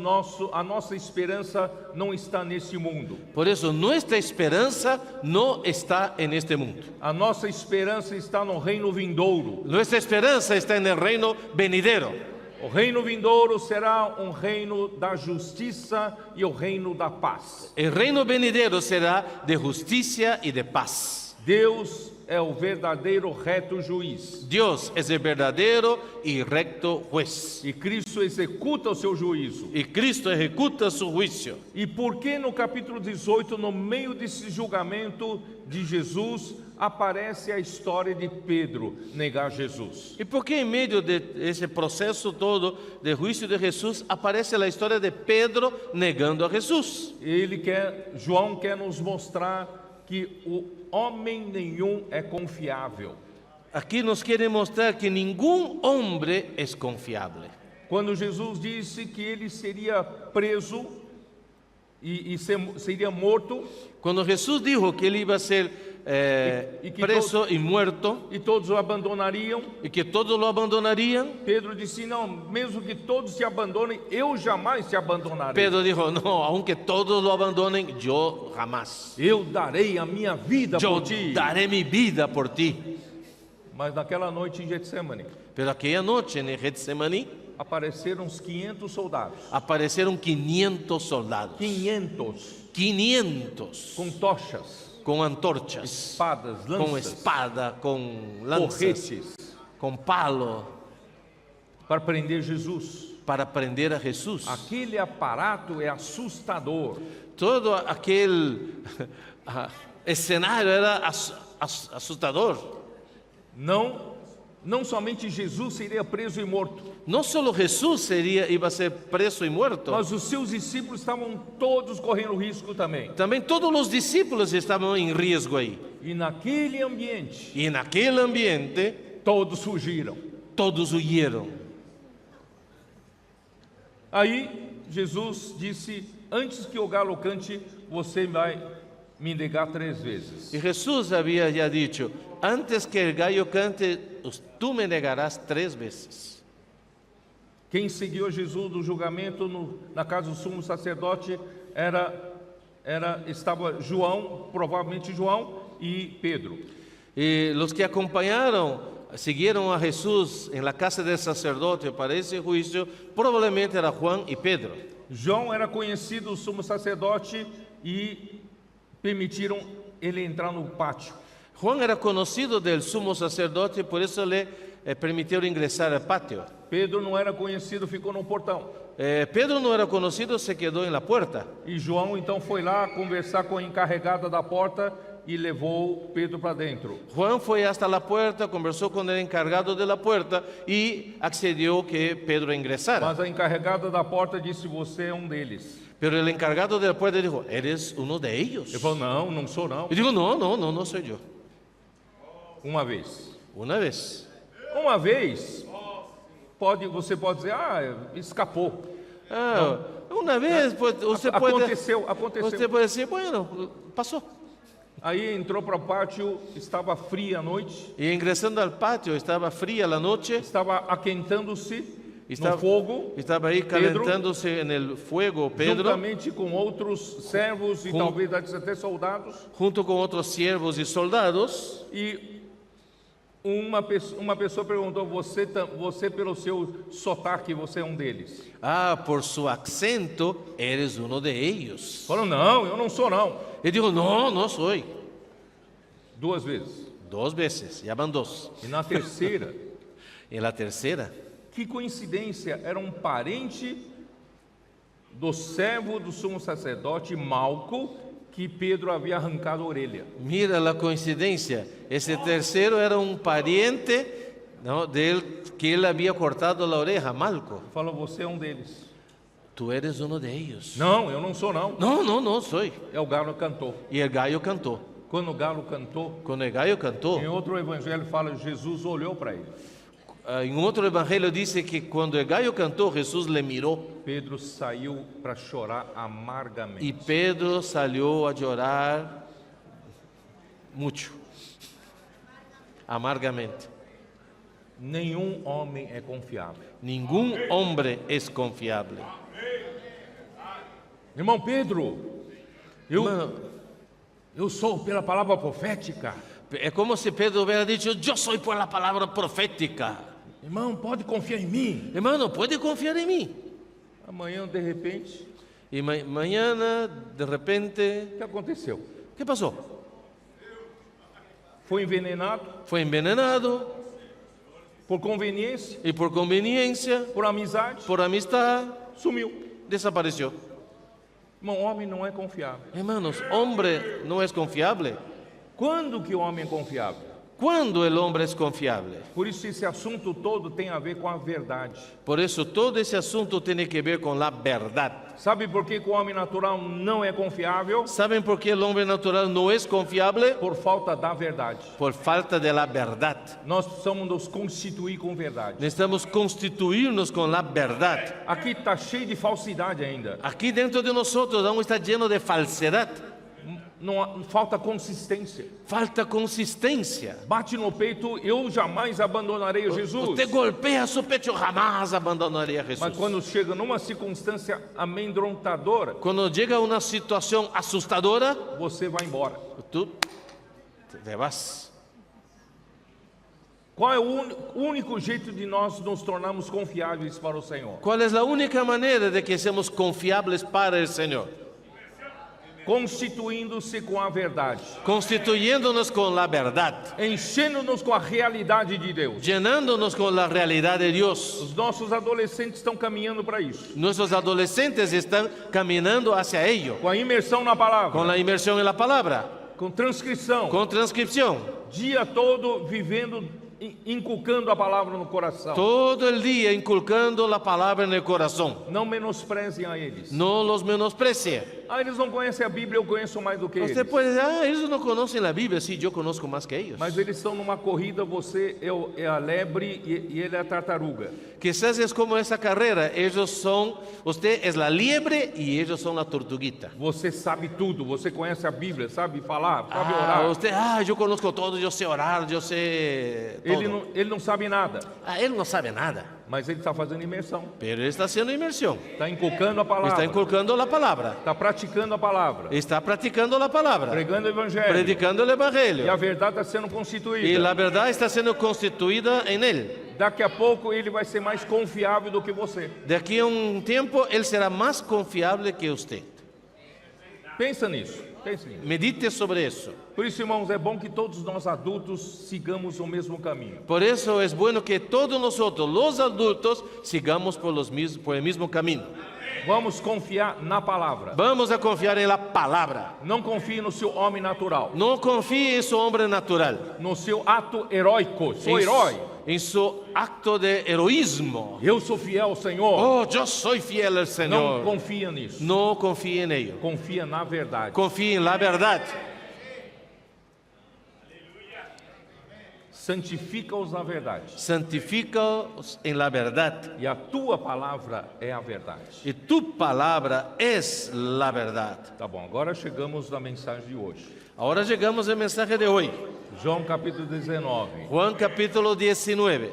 a nossa esperança não está nesse mundo. Por eso nuestra esperanza no está en este mundo. A nossa esperança está no reino vindouro. Nuestra esperanza está en el reino venidero. O reino vindouro será um reino da justiça e o reino da paz. El reino venidero será de justicia y de paz. Deus é o verdadeiro reto juiz. Dios es el verdadero y recto juez. E Cristo executa o seu juízo. Y Cristo ejecuta su juicio. E por que no capítulo 18, no meio desse julgamento de Jesus, aparece a história de Pedro negar Jesus? ¿Y por qué en medio de ese proceso todo de juicio de Jesús aparece la historia de Pedro negando a Jesús? João quer nos mostrar que o homem nenhum é confiável. Aquí nos quiere mostrar que ningún hombre es confiable. Quando Jesus disse que ele seria preso seria morto, Cuando Jesús dijo que él iba a ser y que preso y muerto e todos o abandonariam, y que todos lo abandonarían, Pedro disse: não, mesmo que todos te abandonem, eu jamais te abandonarei. Pedro dijo, no, aunque todos lo abandonen, yo jamás. Eu darei a minha vida Yo por ti. daré mi vida por ti. Mas naquela noite em Getsemane, Pero aquella noche en el Getsemaní apareceram uns 500 soldados. aparecieron 500 soldados. 500 com tochas, con antorchas, espadas, con lanças, espada, con lanzas, porretes, con palo, para prender Jesus. para prender a Jesús. Aquele aparato é assustador. Todo aquel escenario era asustador. Não somente Jesus seria preso e morto, No solo Jesús iba a ser preso y muerto, mas os seus discípulos estavam todos correndo risco também. también todos los discípulos estaban en riesgo ahí. E naquele ambiente, Y en aquel ambiente todos fugiram. todos huyeron. Aí Jesus disse: antes que o galo cante, você vai me negar 3 vezes. Y Jesús había ya dicho, antes que el gallo cante, tú me negarás 3 veces. Quem seguiu Jesus do julgamento na casa do sumo sacerdote estava João, provavelmente João e Pedro. Y los que acompañaron, siguieron a Jesús en la casa del sacerdote para ese juicio, probablemente era Juan y Pedro. João era conhecido do sumo sacerdote e permitiram ele entrar no pátio. Juan era conocido del sumo sacerdote, por eso le permitieron ingresar al patio. Pedro não era conhecido, ficou no portão. Pedro no era conocido, se quedó en la puerta. E João então foi lá conversar com a encarregada da porta e levou Pedro para dentro. Juan fue hasta la puerta, conversó con el encargado de la puerta y accedió que Pedro ingresara. Mas a encarregada da porta disse: você é um deles. Pero el encargado de la puerta dijo, ¿eres uno de ellos? Ele falou: não, não sou não. Y digo, no soy yo. Uma vez. Una vez. Uma vez, você pode dizer: escapou. Una vez, pues, usted Aconteceu. puede decir, bueno, pasó. Aí entrou para o pátio, estava fria a noite, Y ingresando al patio, estaba fría la noche, estava aquentando-se estaba, no fogo, estaba ahí calentándose en el fuego Pedro, juntamente com outros servos e talvez até soldados. junto con otros siervos y soldados. E uma pessoa perguntou: você pelo seu sotaque, você é um deles? Por su acento, eres uno de ellos. Falou: não, eu não sou não. Y dijo, no soy. 2 vezes. 2 veces, ya van 2. E na terceira, En la tercera, que coincidência, era um parente do servo do sumo sacerdote Malco, que Pedro havia arrancado a orelha. mira la coincidencia, ese tercero era un pariente, ¿no?, de él, que él había cortado la oreja, Malco. Falou: você é um deles. Tú eres uno de ellos. Não, eu não sou não. No soy. É o galo cantou. Y el gallo cantó. Quando o galo cantou, Cuando el gallo cantó, em outro evangelho fala: Jesus olhou para ele. En un otro evangelio dice que cuando el gallo cantó, Jesús le miró Pedro saiu para chorar amargamente. y Pedro salió a llorar mucho, amargamente. Nenhum homem é confiável. Ningún hombre es confiable. Irmão Pedro, eu sou pela palavra profética. Es como si Pedro hubiera dicho, yo soy por la palabra profética. Irmão, pode confiar em mim. Hermano, puede confiar en mí. Amanhã, de repente, Y mañana, de repente, o que aconteceu? ¿qué pasó? Foi envenenado Fue envenenado por conveniência, y por conveniencia, por amizade, por amistad, sumiu. desapareció. Irmão, homem não é confiável. Hermanos, hombre no es confiable. Quando que o homem é confiável? ¿Cuándo el hombre es confiable? Por isso esse assunto todo tem a ver com a verdade. Por eso todo ese asunto tiene que ver con la verdad. Sabe por que o homem natural não é confiável? ¿Saben por qué el hombre natural no es confiable? Por falta da verdade. Por falta de la verdad. Nós precisamos nos constituir com verdade. Necesitamos constituirnos con la verdad. Aqui está cheio de falsidade ainda. Aquí dentro de nosotros aún está lleno de falsedad. Não falta consistência. Falta consistencia. Bate no peito, eu jamais abandonarei Jesus. Usted golpea su pecho, jamás abandonaría a Jesús. Mas quando chega numa circunstância amedrontadora, Cuando llega una situación asustadora, você vai embora. tú te vas. Qual é o único jeito de nós nos tornarmos confiáveis para o Senhor? ¿Cuál es la única manera de que seamos confiables para el Señor? Constituindo-se com a verdade, Constituyéndonos con la verdad, enchendo-nos com a realidade de Deus. llenándonos con la realidad de Dios. Os nossos adolescentes estão caminhando para isso, Nuestros adolescentes están caminando hacia ello, com a imersão na palavra, con la inmersión en la palabra, com transcrição, con transcripción, dia todo vivendo, inculcando a palavra no coração. todo el día inculcando la palabra en el corazón. Não menosprezem a eles. No los menosprecie. Eles não conhecem a Bíblia, eu conheço mais do que Usted eles. puede decir, ellos no conocen la Biblia. Sí, yo conozco más que ellos. Mas eles estão numa corrida, você é a lebre e ele é a tartaruga. Quizás es como esa carrera. Usted es la liebre y ellos son la tortuguita. Você sabe tudo, você conhece a Bíblia, sabe falar, sabe orar. Yo conozco todo, yo sé orar, yo sé todo. Ele não sabe nada, Él no sabe nada, mas ele está fazendo imersão. pero él está haciendo inmersión. Está inculcando a Está palavra. inculcando la palabra. Está praticando a palavra. Está practicando la palabra. Pregando o evangelho. Predicando el E a evangelio. verdade está sendo Y constituída. la verdad está siendo constituida en él. Daqui a pouco ele vai ser mais confiável do que você. De aquí a un tiempo, él será más confiable que usted. Pensa nisso. Pense nisso. Medite sobre eso. Por isso, irmãos, é bom que todos nós adultos sigamos o mesmo caminho. Por eso es bueno que todos nosotros, los adultos, sigamos por el mismo camino. Vamos confiar na palavra. Vamos a confiar en la palabra. Não confie no seu homem natural, No confíe en su hombre natural, no seu ato heróico. Sou herói. en su acto de heroísmo. Eu sou fiel ao Senhor. Oh, yo soy fiel al Não Señor. confia nisso. No confíe en ello. Confia na verdade. Confíe en la verdad. Santifica-os na verdade. Santifícaos en la verdad. E a tua palavra é a verdade. Y tu palabra es la verdad. Tá bom, agora chegamos na mensagem de hoje. Ahora llegamos al mensaje de hoy. João capítulo 19. Juan capítulo 19.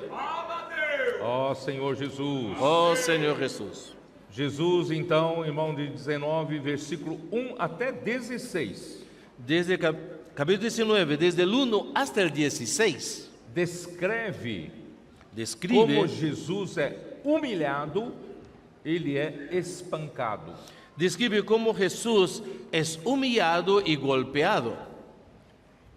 Ó Senhor Jesus. Oh Señor Jesús. Jesus, então, irmão, de 19, versículo 1 até 16. Desde capítulo 19, desde el 1 hasta el 16, Descreve como describe, Jesus é humilhado, ele é espancado. describe cómo Jesús es humillado y golpeado.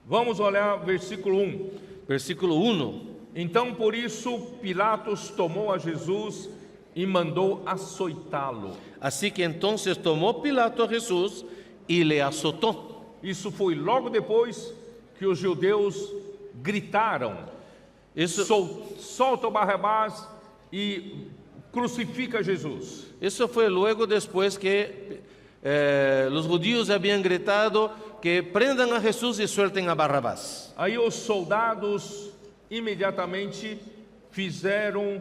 Vamos olhar versículo 1. Versículo 1. Então, por isso, Pilatos tomou a Jesus e mandou açoitá-lo. Así que entonces tomó Pilato a Jesús y le azotó. Isso foi logo depois que os judeus gritaram: solta o Barrabás e crucifica Jesus. Eso fue luego después que los judíos habían gritado que prendan a Jesús y suelten a Barrabás. Aí os soldados imediatamente fizeram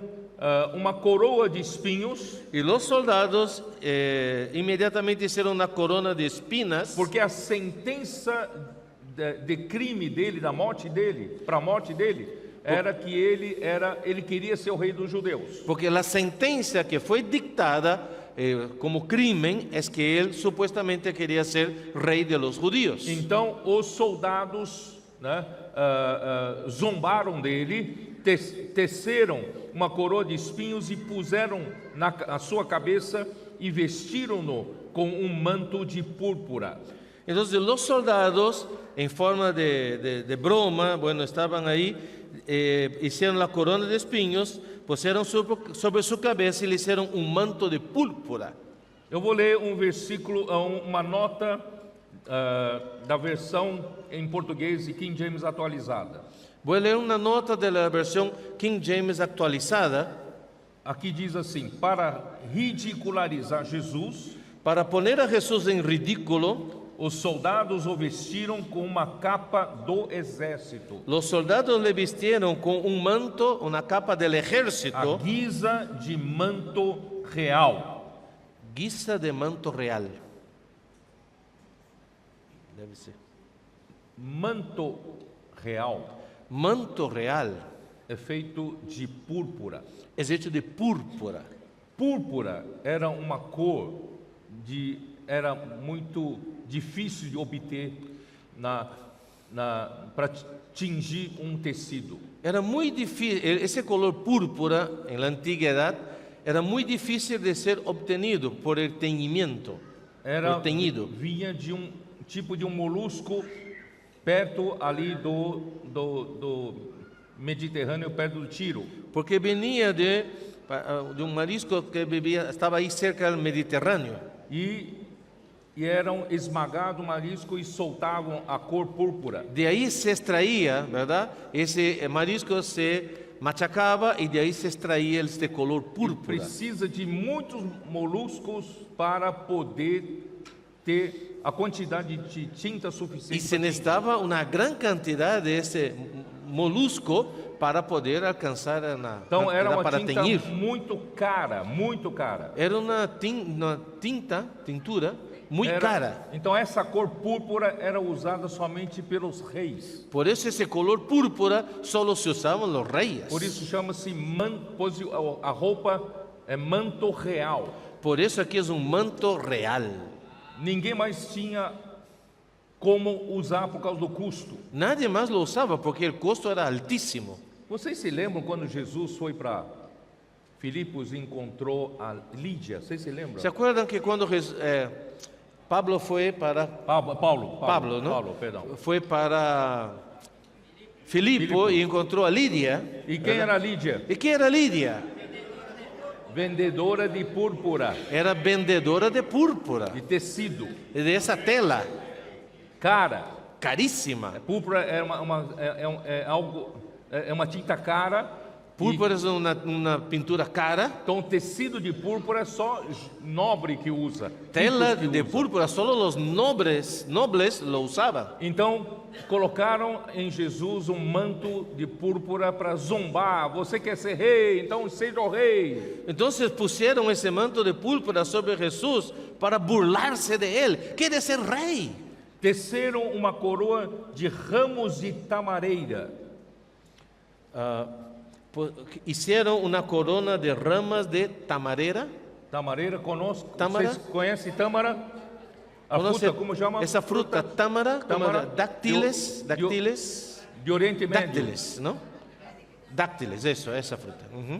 uma coroa de espinhos, Y los soldados inmediatamente hicieron una corona de espinas, porque a sentença de crime dele, da morte dele, para a morte dele, era que ele queria ser o rei dos judeus. porque la sentencia que fue dictada como crimen es que él supuestamente quería ser rey de los judíos. Então os soldados, né, zombaram dele, teceram uma coroa de espinhos e puseram na sua cabeça e vestiram-no com um manto de púrpura. Entonces los soldados, en forma de broma, bueno, estaban ahí, hicieron la corona de espinhos, pusieron sobre su cabeza y le hicieron un manto de púrpura. Eu vou ler um versículo, uma nota da versão em português e King James atualizada. Voy a leer una nota de la versión King James actualizada. Aqui diz assim: para ridicularizar Jesus, Para poner a Jesús en ridículo, os soldados o vestiram com uma capa do exército, los soldados le vistieron con un manto, una capa del a ejército, guisa de manto real. guisa de manto real. Debe ser. Manto real Manto real é feito de púrpura. es hecho de púrpura. Púrpura era uma cor era muito difícil de obter para tingir um tecido. Era muy difícil, ese color púrpura en la antigüedad era muy difícil de ser obtenido por el teñimiento, por teñido. Vinha de um tipo de um molusco perto ali do Mediterrâneo, perto do Tiro. Porque venía de un marisco que estaba ahí cerca del Mediterráneo. E eram esmagados o marisco e soltavam a cor púrpura. De ahí se extraía, ¿verdad? Ese marisco se machacaba y de ahí se extraía este color púrpura. Precisa de muitos moluscos para poder ter a quantidade de tinta Y suficiente. se necesitaba una gran cantidad de ese molusco para poder alcanzar Então era uma para tinta teñir. muito cara, muito cara. Era una tintura muy cara. Então essa cor púrpura era usada somente pelos reis. Por eso ese color púrpura solo se usaban los reyes. Por isso chama-se a roupa é manto real. Por eso aquí es un manto real. Ninguém mais tinha como usar por causa do custo. Nadie más lo usaba porque el costo era altísimo. Vocês se lembram quando Jesus foi para Filipos e encontrou a Lídia? Vocês se lembram? ¿Se acuerdan que cuando Pablo fue para Paulo, ¿no? Paulo, perdão. Fue para Filipo y encontró a Lidia? E quem era Lídia? ¿Y qué era Lidia? Vendedora de púrpura, Era vendedora de púrpura, de tecido, de esa tela cara. carísima. Púrpura é uma tinta cara. Púrpura es una pintura cara. Então, tecido de púrpura é só nobre que usa. Tela ricos que de usam. púrpura, solo los nobles lo usaban. Então, colocaram em Jesus um manto de púrpura para zombar. Você quer ser rei? Então seja o rei. Entonces pusieron ese manto de púrpura sobre Jesús para burlarse de él. Quiere ser rey. Teceram uma coroa de ramos de tamareira. Hicieron una corona de ramas de tamarera. Tamareira, conosco. Tâmara? Vocês conhecem tâmara? A fruta, como chama? Esa fruta, támara, Tâmara. dáctiles, De Oriente Médio. dáctiles, ¿no? Dáctiles, eso, esa fruta. Ujú.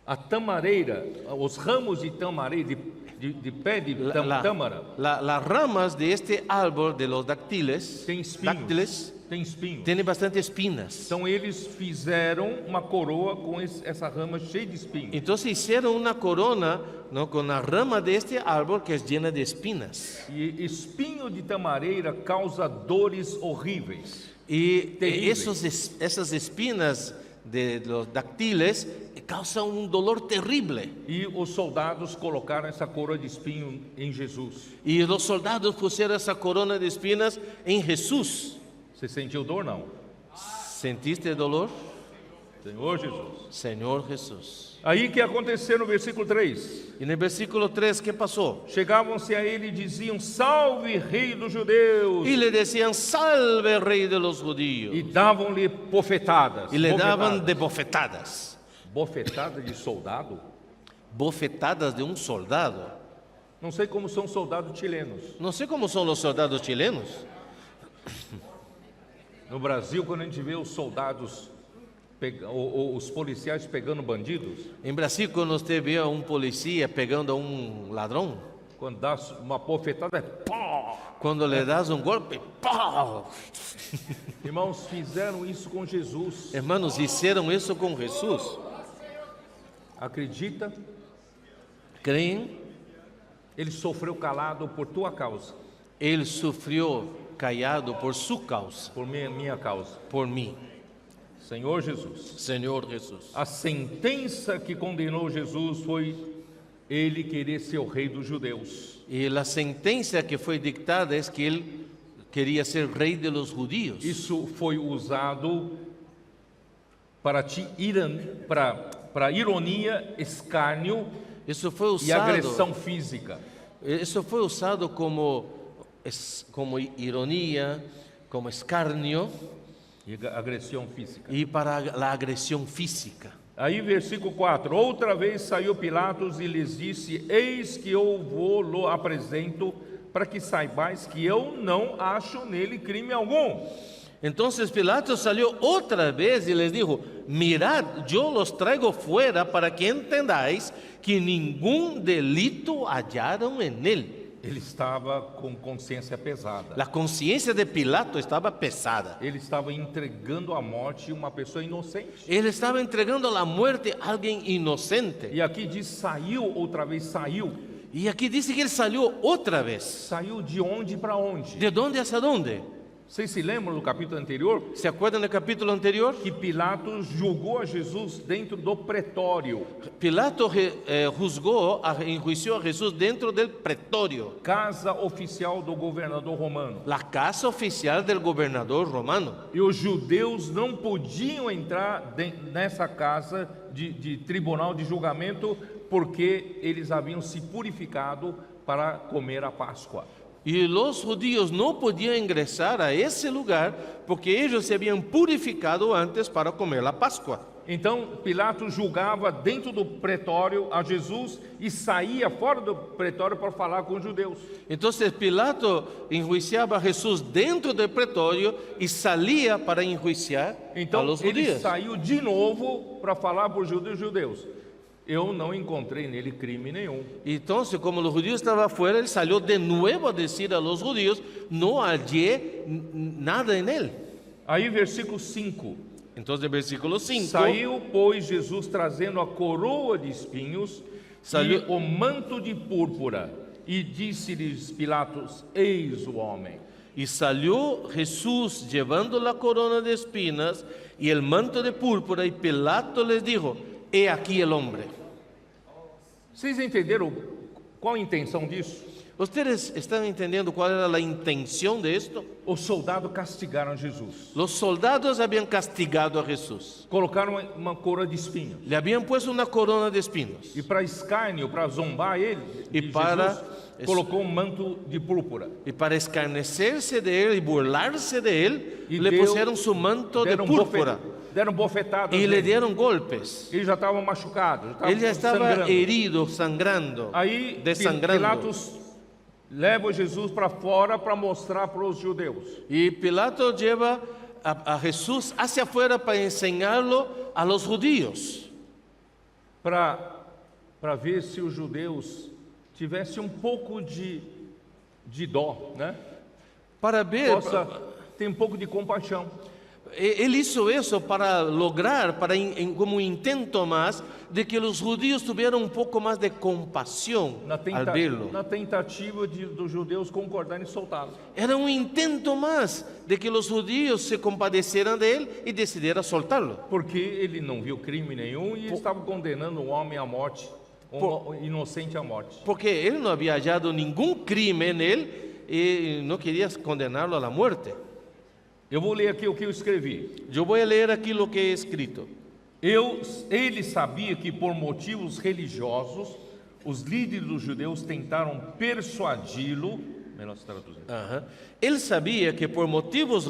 A tamareira, os ramos de tamareira, de pé de tâmara, Las ramas de este árbol de los dáctiles, tem espinhos. dáctiles, Tem espinhos. tienen bastante espinas. Então eles fizeram uma coroa com essa rama cheia de espinhos. Entonces hicieron una corona, ¿no?, con la rama de este árbol que es llena de espinas. E espinho de tamareira causa dores horríveis. Y Terribles. esas espinas de los dáctiles causan un dolor terrible. E os soldados colocaram essa coroa de espinho em Jesus. Y los soldados pusieron esa corona de espinas en Jesús. Você sentiu dor, não? ¿Sentiste dolor? Senhor Jesus. Señor Jesús. Aí que aconteceu no versículo 3? Y en el versículo 3, ¿qué pasó? Chegavam-se a ele e diziam: Salve, rei dos judeus! Y le decían, salve rey de los E judíos. davam-lhe bofetadas. Y le daban Bofetadas. de bofetadas. Bofetada de soldado? Bofetadas de un soldado. Não sei como são soldados chilenos. No sé cómo son los soldados chilenos. No Brasil, quando a gente vê os soldados, ou os policiais pegando bandidos, En Brasil, cuando usted ve a un policía pegando a un ladrón, quando dá uma bofetada, é pó! cuando le das un golpe, ¡pau! Irmãos, fizeram isso com Jesus. Hermanos, hicieron eso con Jesús. Acredita? ¿Creen? Ele sofreu calado por tua causa, Él sufrió callado por su causa, por minha causa. por mí, Senhor Jesus. Señor Jesús. A sentença que condenou Jesus foi ele querer ser o rei dos judeus. Y la sentencia que fue dictada es que él quería ser rey de los judíos. Isso foi usado para ironia, escárnio Eso fue e usado, agressão física. eso fue usado como ironía, como escarnio E agressão física. y para la agresión física. Aí, versículo 4: Outra vez saiu Pilatos e lhes disse: Eis que eu vou-lo apresento, para que saibais que eu não acho nele crime algum. Entonces Pilato salió otra vez y les dijo, mirad, yo los traigo fuera para que entendáis que ningún delito hallaron en él. Ele estava com consciência pesada. La conciencia de Pilato estaba pesada. Ele estava entregando à morte uma pessoa inocente. Él estaba entregando a la muerte a alguien inocente. E aqui diz: saiu, outra vez saiu. Y aquí dice que él salió otra vez. Saiu de onde para onde? ¿De dónde hacia dónde? Vocês se lembram do capítulo anterior? ¿Se acuerdan del capítulo anterior? Que Pilatos julgou a Jesus dentro do pretório, Pilato enjuició a Jesús dentro del pretorio, casa oficial do governador romano. la casa oficial del gobernador romano. E os judeus não podiam entrar nessa casa de tribunal de julgamento, porque eles haviam se purificado para comer a Páscoa. Y los judíos no podían ingresar a ese lugar porque ellos se habían purificado antes para comer la Pascua. Então Pilatos julgava dentro do pretório a Jesus e saía fora do pretório para falar com os judeus. Entonces Pilato enjuiciaba a Jesús dentro del pretorio y salía para enjuiciar a Então los ele judíos. saiu de novo para falar para os judeus. Eu não encontrei nele crime nenhum. Entonces, como los judíos estaban afuera, él salió de nuevo a decir a los judíos, no hallé nada en él. Aí versículo 5. Entonces, versículo 5. Saiu, pois, Jesus trazendo a coroa de espinhos Saiu- e o manto de púrpura. E disse-lhes Pilatos: Eis o homem. Y salió Jesús llevando la corona de espinas y el manto de púrpura, y Pilato les dijo, he aquí el hombre. Vocês entenderam qual a intenção disso? ¿Ustedes están entendiendo cuál era la intención de esto? Os soldados castigaram Jesus. Los soldados habían castigado a Jesús. Colocaram uma coroa de espinhos. Le habían puesto una corona de espinos. E para escárnio, para zombar ele, E de para- Jesus, colocou um manto de púrpura. Y para escarnecerse de él y burlarse de él, E le deu- pusieron su manto de deram púrpura deram bofetadas y le nele. dieron golpes. Ele já estava machucado, já Él ya estaba sangrando. herido, sangrando, Aí desangrando. Pilatos leva Jesus para fora para mostrar para os judeus. Y Pilato lleva a Jesús hacia afuera para enseñarlo a los judíos, Para ver se os judeus tivessem um pouco de dó, né? para ver. Possa ter um pouco de compaixão. Él hizo eso para lograr, como un intento más, de que los judíos tuvieran un poco más de compasión al verlo. Na tentativa dos judeus concordarem em soltá-lo. Era un intento más de que los judíos se compadecieran de él y decidieran soltarlo. Porque ele não viu crime nenhum e estava condenando um homem à morte, um inocente à morte. Porque él no había hallado ningún crimen en él y no quería condenarlo a la muerte. Eu vou ler aqui o que eu escrevi. Yo voy a leer aquí lo que he escrito. Ele sabia que por motivos religiosos, os líderes dos judeus tentaram persuadi-lo. Melhor se traduzir. Ajá. Él sabía que por motivos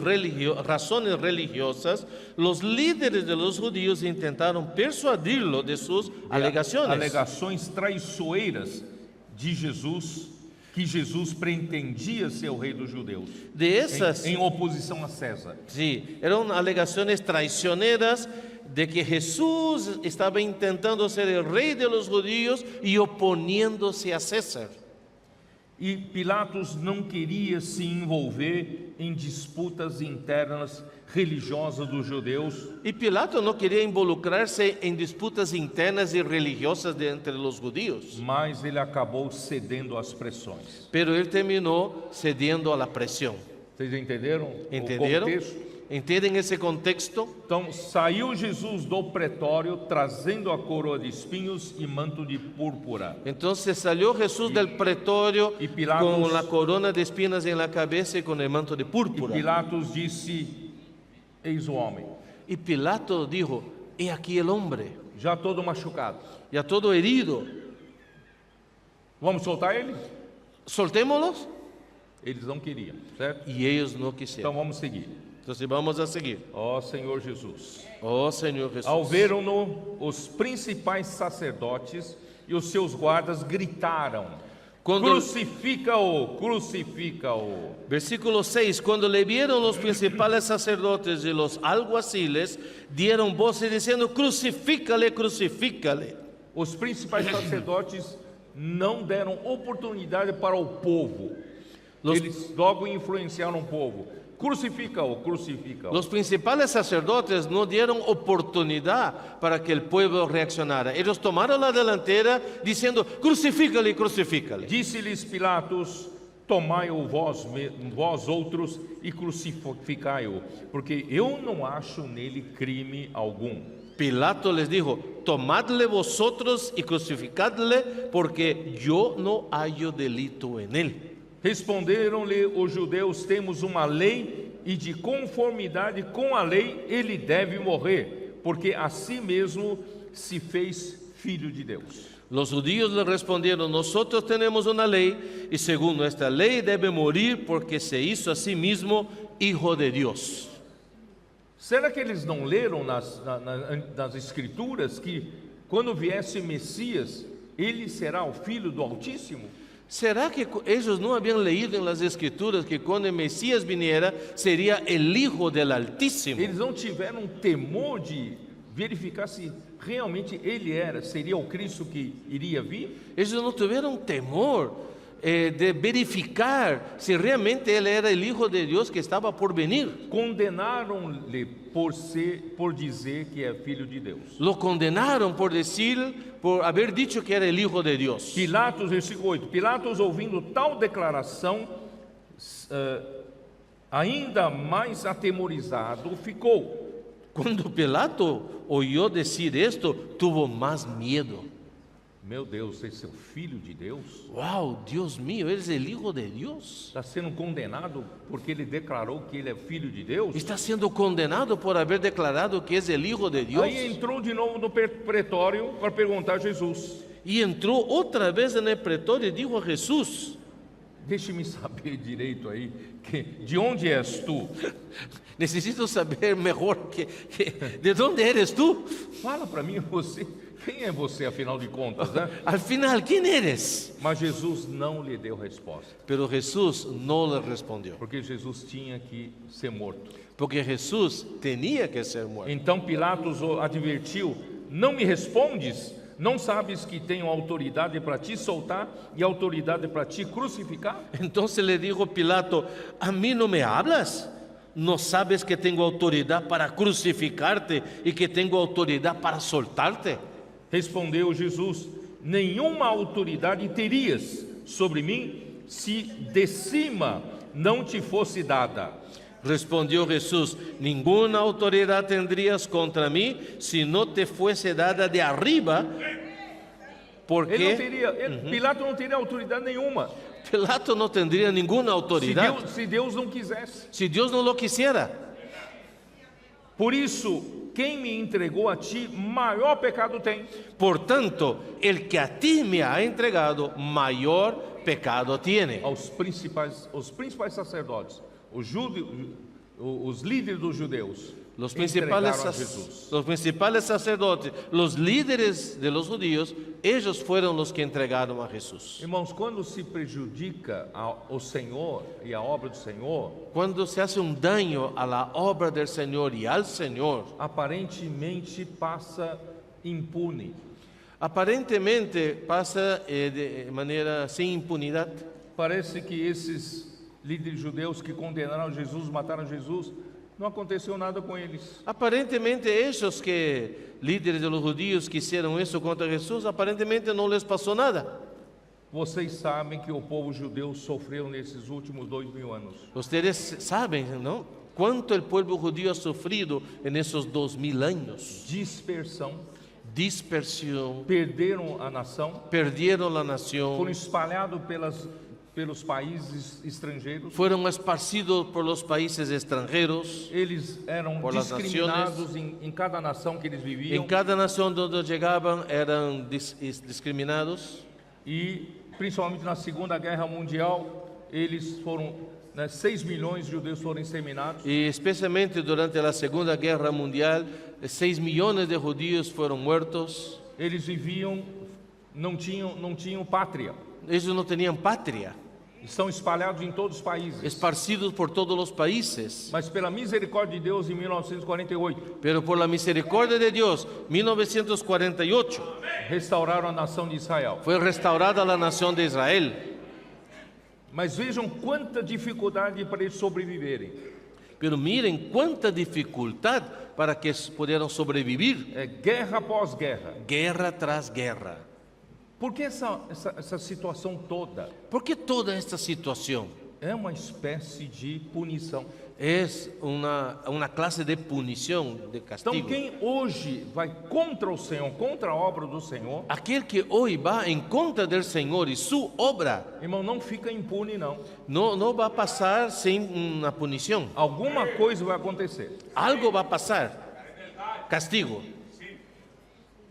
razones religiosas, los líderes de los judíos intentaron persuadirlo de sus alegaciones. Alegações traiçoeiras de Jesus, que Jesus pretendia ser o rei dos judeus, De esas, em oposição a César. sí, eran alegaciones traicioneras de que Jesús estaba intentando ser el rey de los judíos y oponiéndose a César. E Pilatos não queria se envolver em disputas internas religiosas dos judeus, Y Pilato no quería involucrarse en disputas internas y religiosas entre los judíos, mas ele acabou cedendo às pressões. pero él terminó cediendo a la presión. Vocês entenderam ¿Entendieron? o contexto? ¿Entienden ese contexto? Então saiu Jesus do pretório trazendo a coroa de espinhos e manto de púrpura. Entonces salió Jesús del pretorio y Pilatos- con la corona de espinas en la cabeza y con el manto de E púrpura. Pilatos disse: Eis o homem, Y Pilato dijo, he aquí el hombre, já todo machucado. ya todo herido. Vamos soltar ele? Soltémoslos. Eles não queriam, certo? Y ellos no Então quisieron. vamos seguir. Entonces vamos a seguir. Ó Senhor Jesus. Oh Señor Ao Jesús. veram-no, os principais sacerdotes e os seus guardas gritaram: Quando- Crucifica-o, crucifica-o. Versículo 6. Cuando le vieron los principales sacerdotes y los alguaciles, dieron voces diciendo, crucifícale, crucifícale. Os principais sacerdotes não deram oportunidade para o povo. Los- Eles logo influenciaram o povo. Crucifica-o, crucifica-o. Los principales sacerdotes no dieron oportunidad para que el pueblo reaccionara. Ellos tomaron la delantera diciendo, crucifícale, crucifícale. Disse-lhes Pilatos: Tomai-o vós outros e crucificai-o, porque eu não acho nele crime algum. Pilato les dijo, tomadle vosotros y crucificadle, porque yo no hallo delito en él. Responderam-lhe os judeus: Temos uma lei e de conformidade com a lei ele deve morrer, porque a si mesmo se fez filho de Deus. Los judíos le respondieron, nosotros tenemos una ley y según nuestra ley debe morir porque se hizo a sí mismo hijo de Dios. Será que eles não leram nas escrituras que quando viesse Messias, ele será o filho do Altíssimo? ¿Será que ellos no habían leído en las escrituras que cuando el Mesías viniera sería el hijo del Altísimo? Eles não tiveram temor de verificar se realmente ele seria o Cristo que iria vir? Ellos no tuvieron temor de verificar si realmente él era el hijo de Dios que estaba por venir. Condenaram-lhe por dizer que é filho de Deus. Lo condenaron por haber dicho que era el hijo de Dios. Pilatos, versículo 8, Pilatos ouvindo tal declaração, ainda mais atemorizado ficou. Cuando Pilato oyó decir esto, tuvo más miedo. Meu Deus, esse é o filho de Deus? Wow, Dios mío, eres el hijo de Dios. Está sendo condenado porque ele declarou que ele é filho de Deus? Está siendo condenado por haber declarado que es el hijo de Dios. Aí entrou de novo no pretório para perguntar a Jesus: Y entró otra vez en el pretorio y dijo a Jesús, Deixe-me saber direito aí, de onde és tu? necesito saber mejor de dónde eres tú. Fala para mim você, quem é você afinal de contas, né? Al final, ¿quién eres? Mas Jesus não lhe deu resposta, Pero Jesús no le respondió, porque Jesus tinha que ser morto. porque Jesús tenía que ser muerto. Então Pilatos o advertiu: Não me respondes? Não sabes que tenho autoridade para te soltar e autoridade para te crucificar? Entonces le dijo Pilato, ¿a mí no me hablas? ¿No sabes que tengo autoridad para crucificarte y que tengo autoridad para soltarte? Respondeu Jesus: Nenhuma autoridade terias sobre mim se de cima não te fosse dada. Respondió Jesús, ninguna autoridad tendrías contra mí si no te fuese dada de arriba, Ele não porque teria, Pilato não teria autoridade nenhuma Pilato no tendría ninguna autoridad se Deus não quisesse. si Dios no lo quisiera. Por isso, quem me entregou a ti, maior pecado tem. Portanto, el que a ti me ha entregado, mayor pecado tiene. Os principais sacerdotes, os líderes dos judeus, Los entregaram a Jesus. principales sacerdotes, los líderes de los judíos, ellos fueron los que entregaron a Jesús. Irmãos, quando se prejudica o Senhor e a obra do Senhor, Cuando se hace un daño a la obra del Señor y al Señor, aparentemente passa impune. aparentemente pasa de manera sin impunidad. Parece que esses líderes judeus que condenaram Jesus, mataram Jesus, não aconteceu nada com eles. Aparentemente esos que líderes de los judíos que hicieron eso contra Jesús, aparentemente no les pasó nada. Vocês sabem que o povo judeu sofreu nesses últimos 2000 anos. Ustedes saben, ¿no? Cuánto el pueblo judío ha sufrido en esos 2000 años. Dispersão, Dispersión, perderam a nação, perdieron la foram nación, espalhados pelos países estrangeiros. fueron esparcidos por los países extranjeros. Eles eram Por las discriminados em cada nação que eles En viviam. cada nación donde llegaban eran discriminados. E principalmente na Segunda Guerra Mundial, eles foram, 6 milhões de judeus foram exterminados. Y especialmente durante la Segunda Guerra Mundial, 6 millones de judíos fueron muertos. Eles viviam, não tinham pátria. Ellos no tenían patria, Estão espalhados em todos os países. esparcidos por todos los países. Mas pela misericórdia de Deus, em 1948, Pero por la misericordia de Dios, 1948, restauraram a nação de Israel. fue restaurada la nación de Israel. Mas vejam quanta dificuldade para eles sobreviverem. Pero miren cuánta dificultad para que pudieran sobrevivir, É guerra após guerra. guerra tras guerra. Por que essa situação toda? ¿Por qué toda esta situación? É uma espécie de punição. Es una clase de punición, de Então, castigo. quem hoje vai contra o Senhor, contra a obra do Senhor, Aquel que hoy va en contra del Señor y su obra, irmão, não fica impune, não. no va a pasar sin una punición. Alguma coisa vai acontecer. Algo va a pasar. Castigo.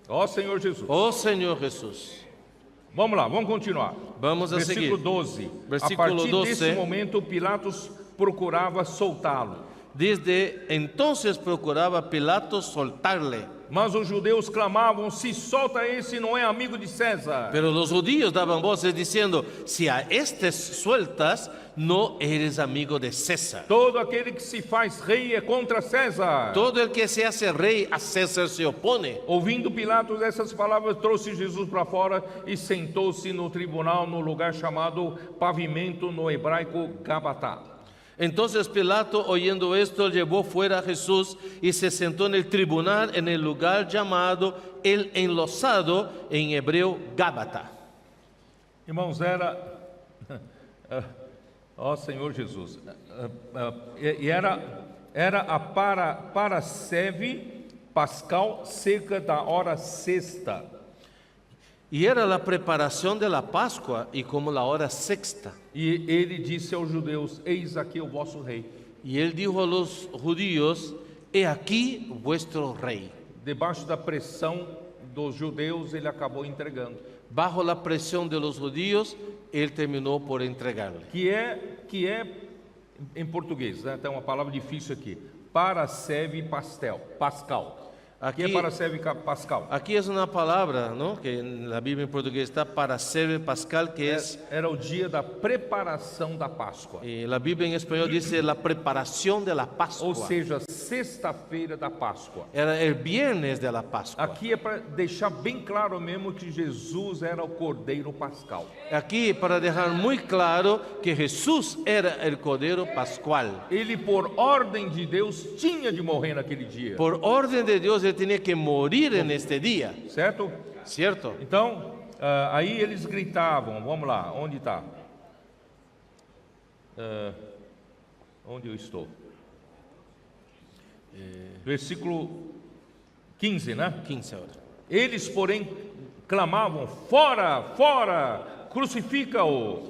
Ó Senhor Jesus. Oh Señor Jesús. Vamos lá, vamos continuar. Vamos a Versículo seguir. 12. Versículo A partir 12. desse momento, Pilatos procurava soltá-lo. Desde entonces procuraba Pilato soltarle. Mas os judeus clamavam: se solta esse, não é amigo de César. Pero los judíos daban voces diciendo, si a estes sueltas, no eres amigo de César. Todo aquele que se faz rei é contra César. Todo el que se hace rey a César se opone. Ouvindo Pilatos essas palavras, trouxe Jesus para fora e sentou-se no tribunal, no lugar chamado Pavimento, no hebraico Gabatá. Entonces Pilato, oyendo esto, llevó fuera a Jesús y se sentó en el tribunal en el lugar llamado el enlosado, en hebreo Gábata. Irmãos, era... Ó Senhor Jesus. E era a Parasceve Pascal, cerca da hora sexta. Y era la preparación de la Pascua y como la hora sexta. E ele disse aos judeus: eis aqui o vosso rei. Y él dijo a los judíos, he aquí vuestro rey. Debaixo da pressão dos judeus, ele acabou entregando. Bajo la presión de los judíos, él terminó por entregarle. Que é em português, né? Tem uma palavra difícil aqui. Parasceve Pascal. Aqui é Parasceve Pascal. Aquí es una palabra, ¿no?, que en la Biblia en portugués está para ser Pascal, que es, Era o dia da preparação da Páscoa. la Biblia en español dice la preparación de la Pascua. Ou seja, sexta-feira da Páscoa. Era el viernes de la Pascua. Aqui é para deixar bem claro mesmo que Jesus era o Cordeiro Pascal. Aquí para dejar muy claro que Jesús era el Cordero Pascual. Ele, por ordem de Deus, tinha de morrer naquele dia. Por orden de Dios, él tenía que morir en este día, Certo? ¿cierto? Então, aí eles gritavam, vamos lá, onde está? Onde eu estou? Versículo 15, né? 15 horas. Eles, porém, clamavam: fora, fora, crucifica-o.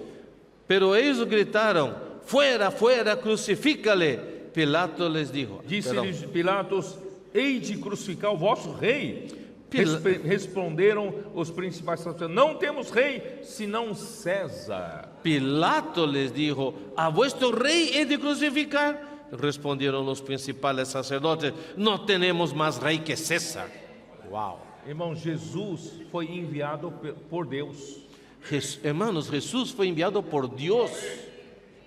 Pero ellos gritaron, fuera, fuera, crucifícale. Pilato les dijo, Disse-lhes Pilatos: hei de crucificar o vosso rei? Pila- Responderam os principais sacerdotes: não temos rei, senão César. Pilato les dijo: ¿a vuestro rey he de crucificar? Respondieron los principales sacerdotes: no tenemos más rey que César. Wow. Irmão, Jesus foi enviado por Deus Hermanos, Jesús fue enviado por Dios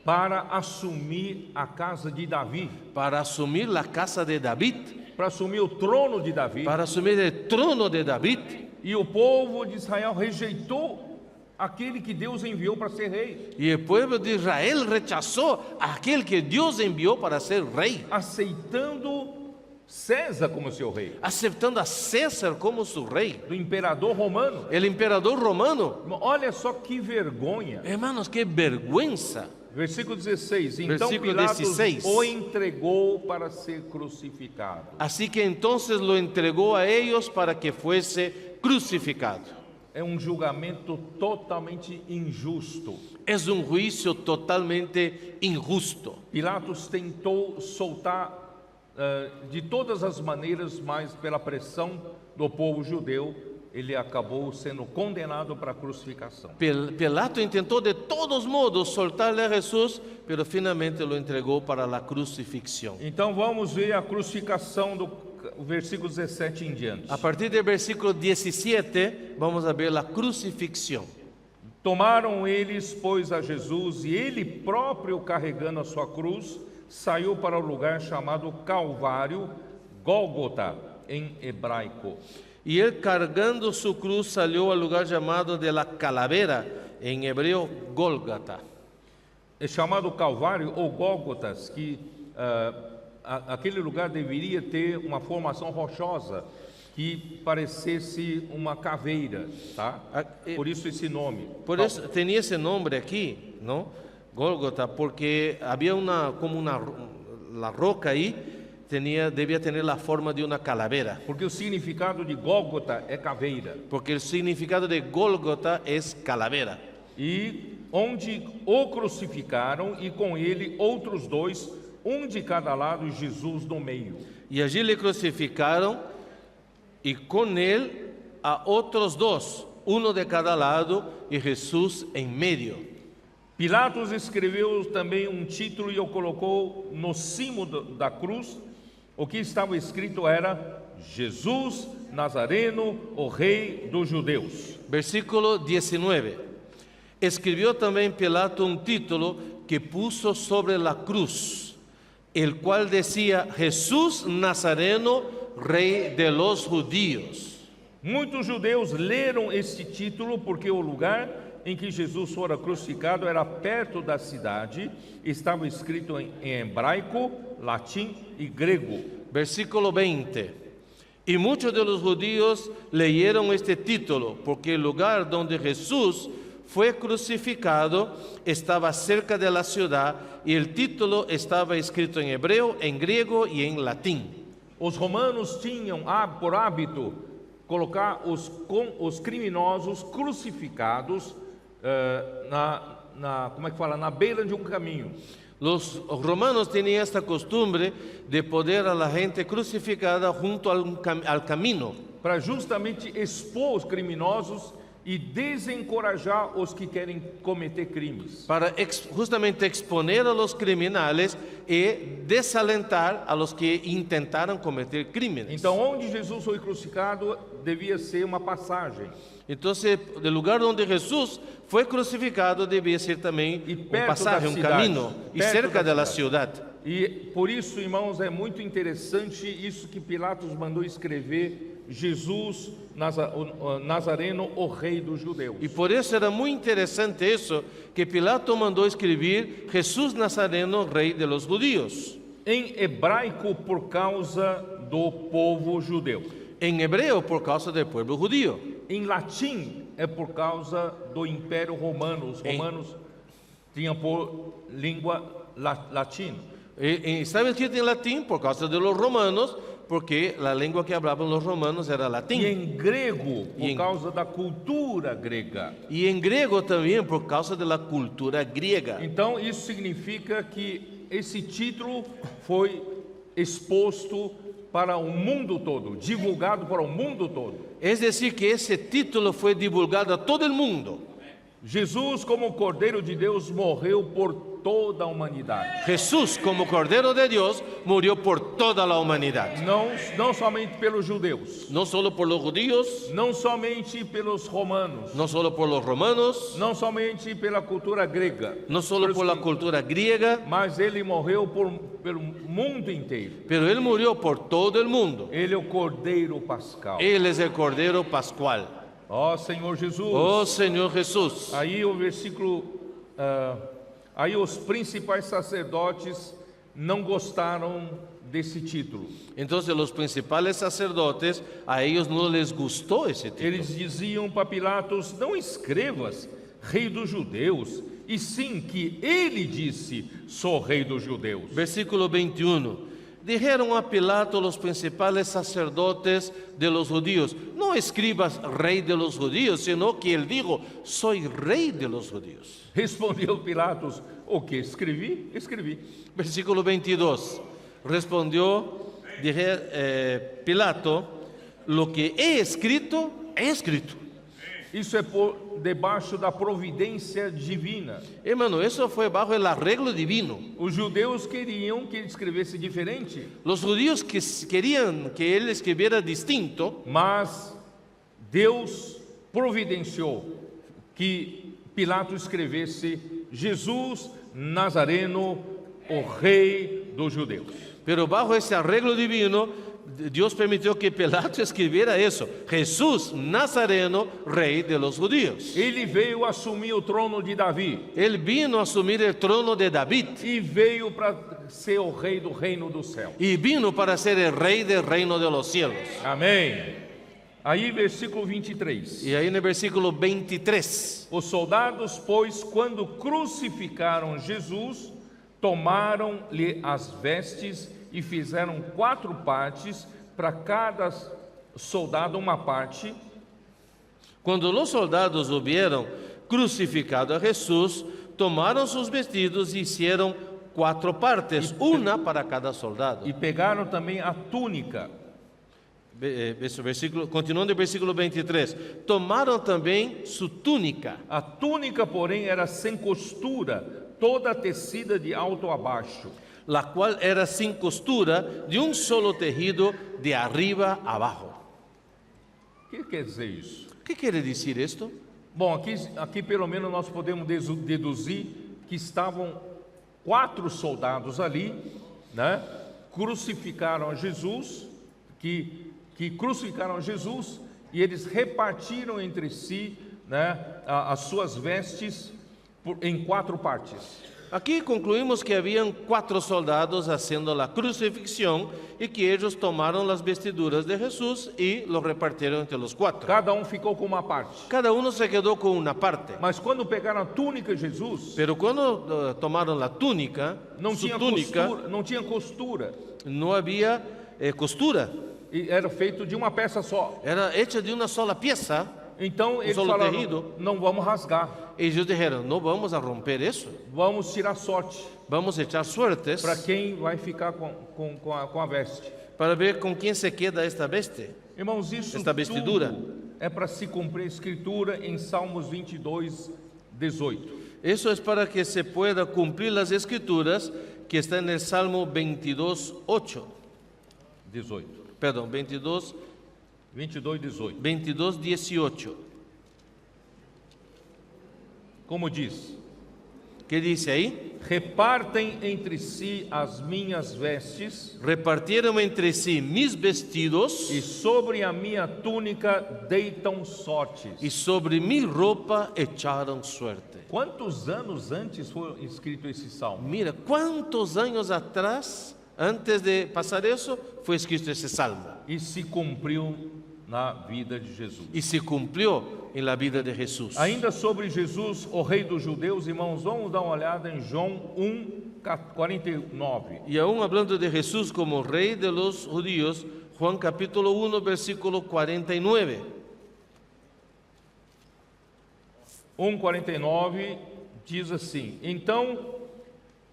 para assumir a casa de Davi, para asumir la casa de David, para assumir o trono de Davi. para asumir el trono de David. E o povo de Israel rejeitou aquele que Deus enviou para ser rei, Y el pueblo de Israel rechazó a aquel que Dios envió para ser rey, aceitando César como seu rei, aceptando a César como su rey, do imperador romano. el emperador romano. Olha só que vergonha. Hermanos, qué vergüenza. Versículo 16. Então Versículo Pilatos 16. o entregou para ser crucificado. Así que entonces lo entregó a ellos para que fuese crucificado. É um julgamento totalmente injusto. Es un juicio totalmente injusto. Pilatos tentou soltar de todas as maneiras, mas pela pressão do povo judeu, ele acabou sendo condenado para a crucificação. Pilato intentó de todos modos soltarle a Jesús, pero finalmente lo entregó para la crucifixión. Então vamos ver a crucificação do versículo 17 em diante. A partir del versículo 17, vamos a ver la crucifixión. Tomaram eles, pois, a Jesus, e ele próprio, carregando a sua cruz, saiu para o lugar chamado Calvário, Gólgota, em hebraico. Y él, cargando su cruz, salió al lugar llamado de la calavera, en hebreo Gólgata. É chamado Calvário ou Gólgotas, que aquele lugar deveria ter uma formação rochosa que parecesse uma caveira, tá? Por isso esse nome. Por eso tenía ese nombre aquí, ¿no? Gólgota, porque había la roca ahí debía tener la forma de una calavera. Porque o significado de Gólgota é caveira. Porque el significado de Gólgota es calavera. E onde o crucificaram, e com ele outros dois, um de cada lado, e Jesus no meio. Y allí le crucificaron, y con él a otros dos, uno de cada lado, y Jesús en medio. Pilatos escreveu também um título e o colocou no cimo da cruz. O que estava escrito era: Jesus Nazareno, o Rei dos Judeus. Versículo 19. Escribió también Pilato un título que puso sobre la cruz, el cual decía: Jesús Nazareno, Rei de los Judíos. Muitos judeus leram este título porque o lugar em que Jesus fora crucificado era perto da cidade. Estava escrito em hebraico, latim e grego. Versículo 20. Y muchos de los judíos leyeron este título, porque el lugar donde Jesús fue crucificado estaba cerca de la ciudad, y el título estaba escrito en hebreo, en griego y en latín. Os romanos tinham por hábito colocar os criminosos crucificados na beira de um caminho. Los romanos tenían esta costumbre de poner a la gente crucificada junto al camino, para justamente expor os criminosos e desencorajar os que querem cometer crimes. para justamente exponer a los criminales y desalentar a los que intentaron cometer crímenes. Então, onde Jesus foi crucificado devia ser uma passagem. Entonces, el lugar donde Jesús fue crucificado debía ser también Y un perto pasaje, da un cidade, camino, y perto cerca da de la cidade. ciudad. E por isso, irmãos, é muito interessante isso que Pilatos mandou escrever: Jesus Nazareno, o Rei dos Judeus. Y por eso era muy interesante eso, que Pilato mandó escribir Jesús Nazareno, Rey de los Judíos. Em hebraico, por causa do povo judeu. En hebreo, por causa del pueblo judío. Em latim, é por causa do Império Romano. Os romanos tinham por língua latina. Estaba escrito en latín por causa de los romanos, porque la lengua que hablaban los romanos era E latín. em grego, por E em- causa da cultura grega. Y en griego también por causa de la cultura griega. Então, isso significa que esse título foi exposto para o mundo todo, divulgado para o mundo todo. Es decir, que ese título fue divulgado a todo el mundo. Jesus, como Cordeiro de Deus, morreu por toda a humanidade. Jesús, como Cordero de Dios, murió por toda la humanidad. Não somente pelos judeus, No solo por los judíos, não somente pelos romanos, no solo por los romanos, não somente pela cultura grega, no solo por la cultura griega, mas ele morreu pelo mundo inteiro. pero Él murió por todo el mundo. Ele é o Cordeiro Pascal. Él es el Cordero Pascual. Ó Senhor Jesus. Oh Señor Jesús. Aí o versículo, aí os principais sacerdotes não gostaram desse título. Entonces los principales sacerdotes, a ellos no les gustó ese título. Eles diziam para Pilatos: não escrevas Rei dos Judeus, e sim que ele disse: sou Rei dos Judeus. Versículo 21. Dijeron a Pilato los principales sacerdotes de los judíos: no escribas Rey de los judíos, sino que él dijo: soy Rey de los judíos. Respondeu Pilatos: o que escrevi? Escrevi. Versículo 22. Respondió Pilato: lo que he escrito, he escrito. Isso é por debaixo da providência divina. Hermano, eso fue bajo el arreglo divino. Os judeus queriam que ele escrevesse diferente, Los judíos querían que él escribiera distinto, mas Deus providenciou que Pilatos escrevesse Jesus Nazareno, o Rei dos Judeus. pero bajo ese arreglo divino, Dios permitió que Pilato escribiera eso: Jesús Nazareno, Rey de los judíos. Ele veio assumir o trono de Davi Él vino a asumir el trono de David e veio para ser o rei do reino do céu. y vino para ser el rey del reino de los cielos. Amém. Aí, versículo 23. Y ahí en el versículo 23, Os soldados, pois, quando crucificaram Jesus, tomaram-lhe as vestes e fizeram 4 partes, para cada soldado uma parte. cuando los soldados hubieron crucificado a Jesús, tomaron sus vestidos y hicieron 4 partes, una para cada soldado. E pegaram também a túnica. Continuando el versículo 23, tomaron también su túnica. A túnica, porém, era sem costura, toda tecida de alto a baixo. La cual era sin costura, de un solo tejido, de arriba a abajo. O que quer dizer isso? ¿Qué quiere decir esto? Bom, aqui pelo menos nós podemos deduzir que estavam 4 soldados ali, né? Crucificaram a Jesus, que crucificaram Jesus, e eles repartiram entre si, né, as suas vestes em 4 partes. Aquí concluimos que habían 4 soldados haciendo la crucifixión y que ellos tomaron las vestiduras de Jesús y los repartieron entre los 4. Cada um ficou com uma parte. Cada uno se quedó con una parte. Mas quando pegaram a túnica de Jesus, Pero cuando tomaron la túnica, não su tinha túnica, costura, não tinha costura. no había costura. E era feito de uma peça só. Era hecha de una sola pieza. Então eles solo falaram: tejido. não vamos rasgar, Ellos dijeron: no vamos a romper eso. vamos tirar sorte Vamos a echar suertes para quem vai ficar com a veste. para ver con quién se queda esta veste. Irmãos, isso Esta vestidura. tudo é para se cumprir a escritura em Salmos 22, 18. Eso es para que se pueda cumplir las escrituras que está en el Salmo 22, 8. 18. Perdón, 22, 22, 18. 22, 18. Como diz: ¿Qué dice ahí? repartem entre si as minhas vestes, Repartieron entre sí mis vestidos e sobre a minha túnica deitam sortes. y sobre mi ropa echaron suerte. Quantos anos antes foi escrito esse salmo? Mira, ¿cuántos años atrás, antes de pasar eso, fue escrito ese salmo? E se cumpriu na vida de Jesus. Y se cumplió en la vida de Jesús. Ainda sobre Jesus, o Rei dos Judeus, irmãos, vamos dar uma olhada em João 1:49. Y aún hablando de Jesús como Rey de los judíos, Juan capítulo 1, versículo 49. 1:49 diz assim: então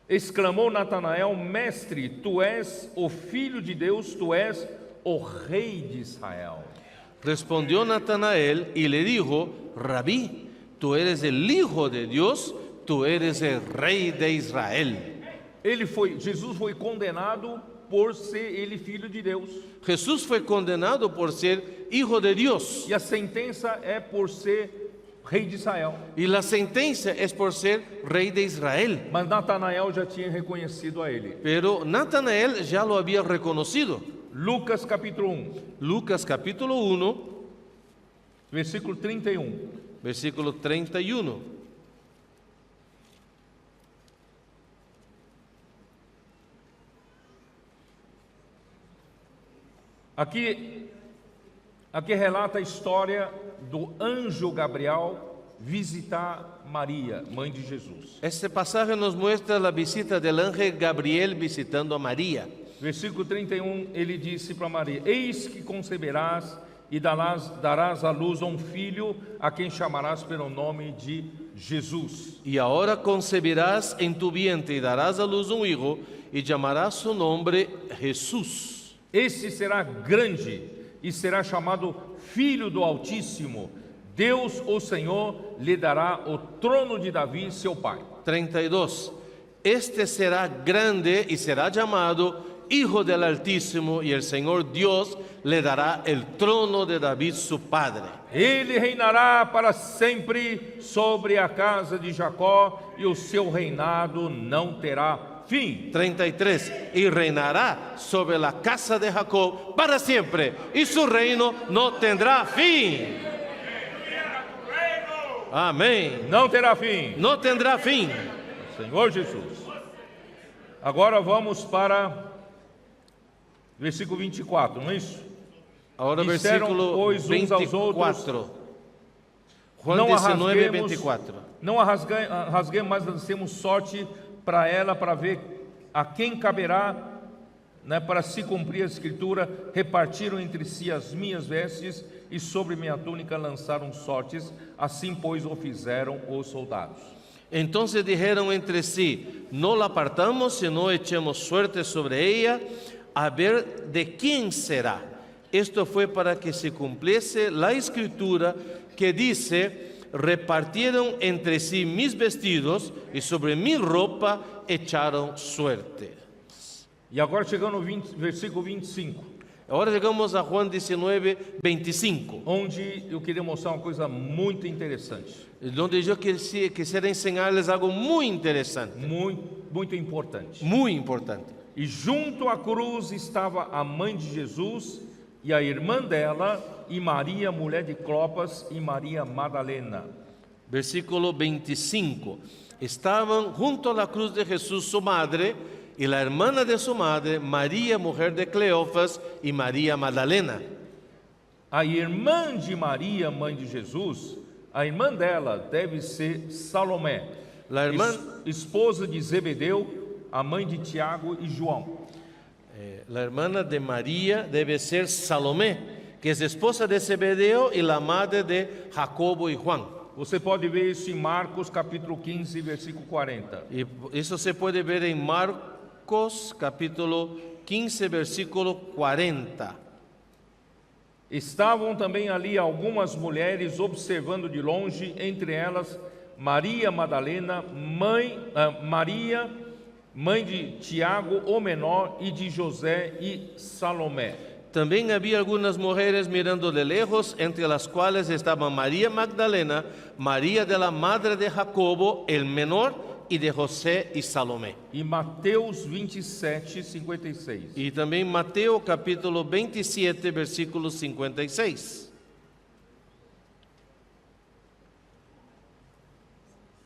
exclamou Natanael: mestre, tu és o Filho de Deus, tu és o Rei de Israel. Respondió Natanael y le dijo: Rabí, tú eres el Hijo de Dios, tú eres el Rey de Israel. Jesus foi condenado por ser ele filho de Deus. Jesús fue condenado por ser Hijo de Dios. E a sentença é por ser Rei de Israel. Y la sentencia es por ser Rey de Israel. Mas Natanael já tinha reconhecido a ele. Pero Natanael ya lo había reconocido. Lucas capítulo 1, Lucas capítulo 1, versículo 31. versículo 31. Aqui relata a história do anjo Gabriel visitar Maria, mãe de Jesus. Este pasaje nos muestra la visita del ángel Gabriel visitando a María. Versículo 31, ele disse para Maria: Eis que conceberás e darás à luz a um filho, a quem chamarás pelo nome de Jesus. Y ahora concebirás en tu vientre y darás a luz un hijo y llamarás su nombre Jesús. Este será grande e será chamado Filho do Altíssimo. Deus, o Senhor, lhe dará o trono de Davi, seu pai. 32. Este será grande y será llamado Hijo del Altísimo, y el Señor Dios le dará el trono de David su padre. Ele reinará para sempre sobre a casa de Jacó, e o seu reinado não terá fim. 33. Y reinará sobre la casa de Jacob para siempre, y su reino no tendrá fin. Amém. Não terá fim. No tendrá fin. Senhor Jesus. Agora vamos para versículo 24, não é isso? Ahora Disseram, versículo pois, uns aos 24. Juan Não 19, 24. Não a rasguemos, mas lancemos sorte para ela, para ver a quem caberá, né, para se cumprir a escritura. Repartiram entre si as minhas vestes e sobre minha túnica lançaram sortes. Assim, pois, o fizeram os soldados. Entonces dijeron entre sí: no la apartamos, sino echemos suerte sobre ella, a ver de quién será. Esto fue para que se cumpliese la escritura que dice: repartieron entre sí mis vestidos y sobre mi ropa echaron suerte. E agora chegando no versículo 25, Ahora llegamos a Juan 19, 25, onde eu queria mostrar uma coisa muito interessante, donde yo quisiera enseñarles algo muy interesante, muito importante. muy importante. E junto à cruz estava a mãe de Jesus e a irmã dela, e Maria, mulher de Clopas, e Maria Madalena. Versículo 25. Estaban junto a la cruz de Jesús su madre y la hermana de su madre, María, mujer de Cleofas, y María Magdalena. A irmã de Maria, mãe de Jesus, a irmã dela deve ser Salomé, La hermana, esposa de Zebedeu, a mãe de Tiago e João. la hermana de María debe ser Salomé, que es esposa de Zebedeo y la madre de Jacobo y Juan. Você pode ver isso em Marcos capítulo 15, versículo 40. Y eso se puede ver en Marcos capítulo 15, versículo 40. Estavam também ali algumas mulheres observando de longe, entre elas Maria Madalena, Maria, mãe de Tiago, o menor, e de José e Salomé. También había algunas mujeres mirando de lejos, entre las cuales estaban María Magdalena, María de la madre de Jacobo, el menor, y de José y Salomé. E Mateus 27, 56. Y también Mateo capítulo 27, versículo 56.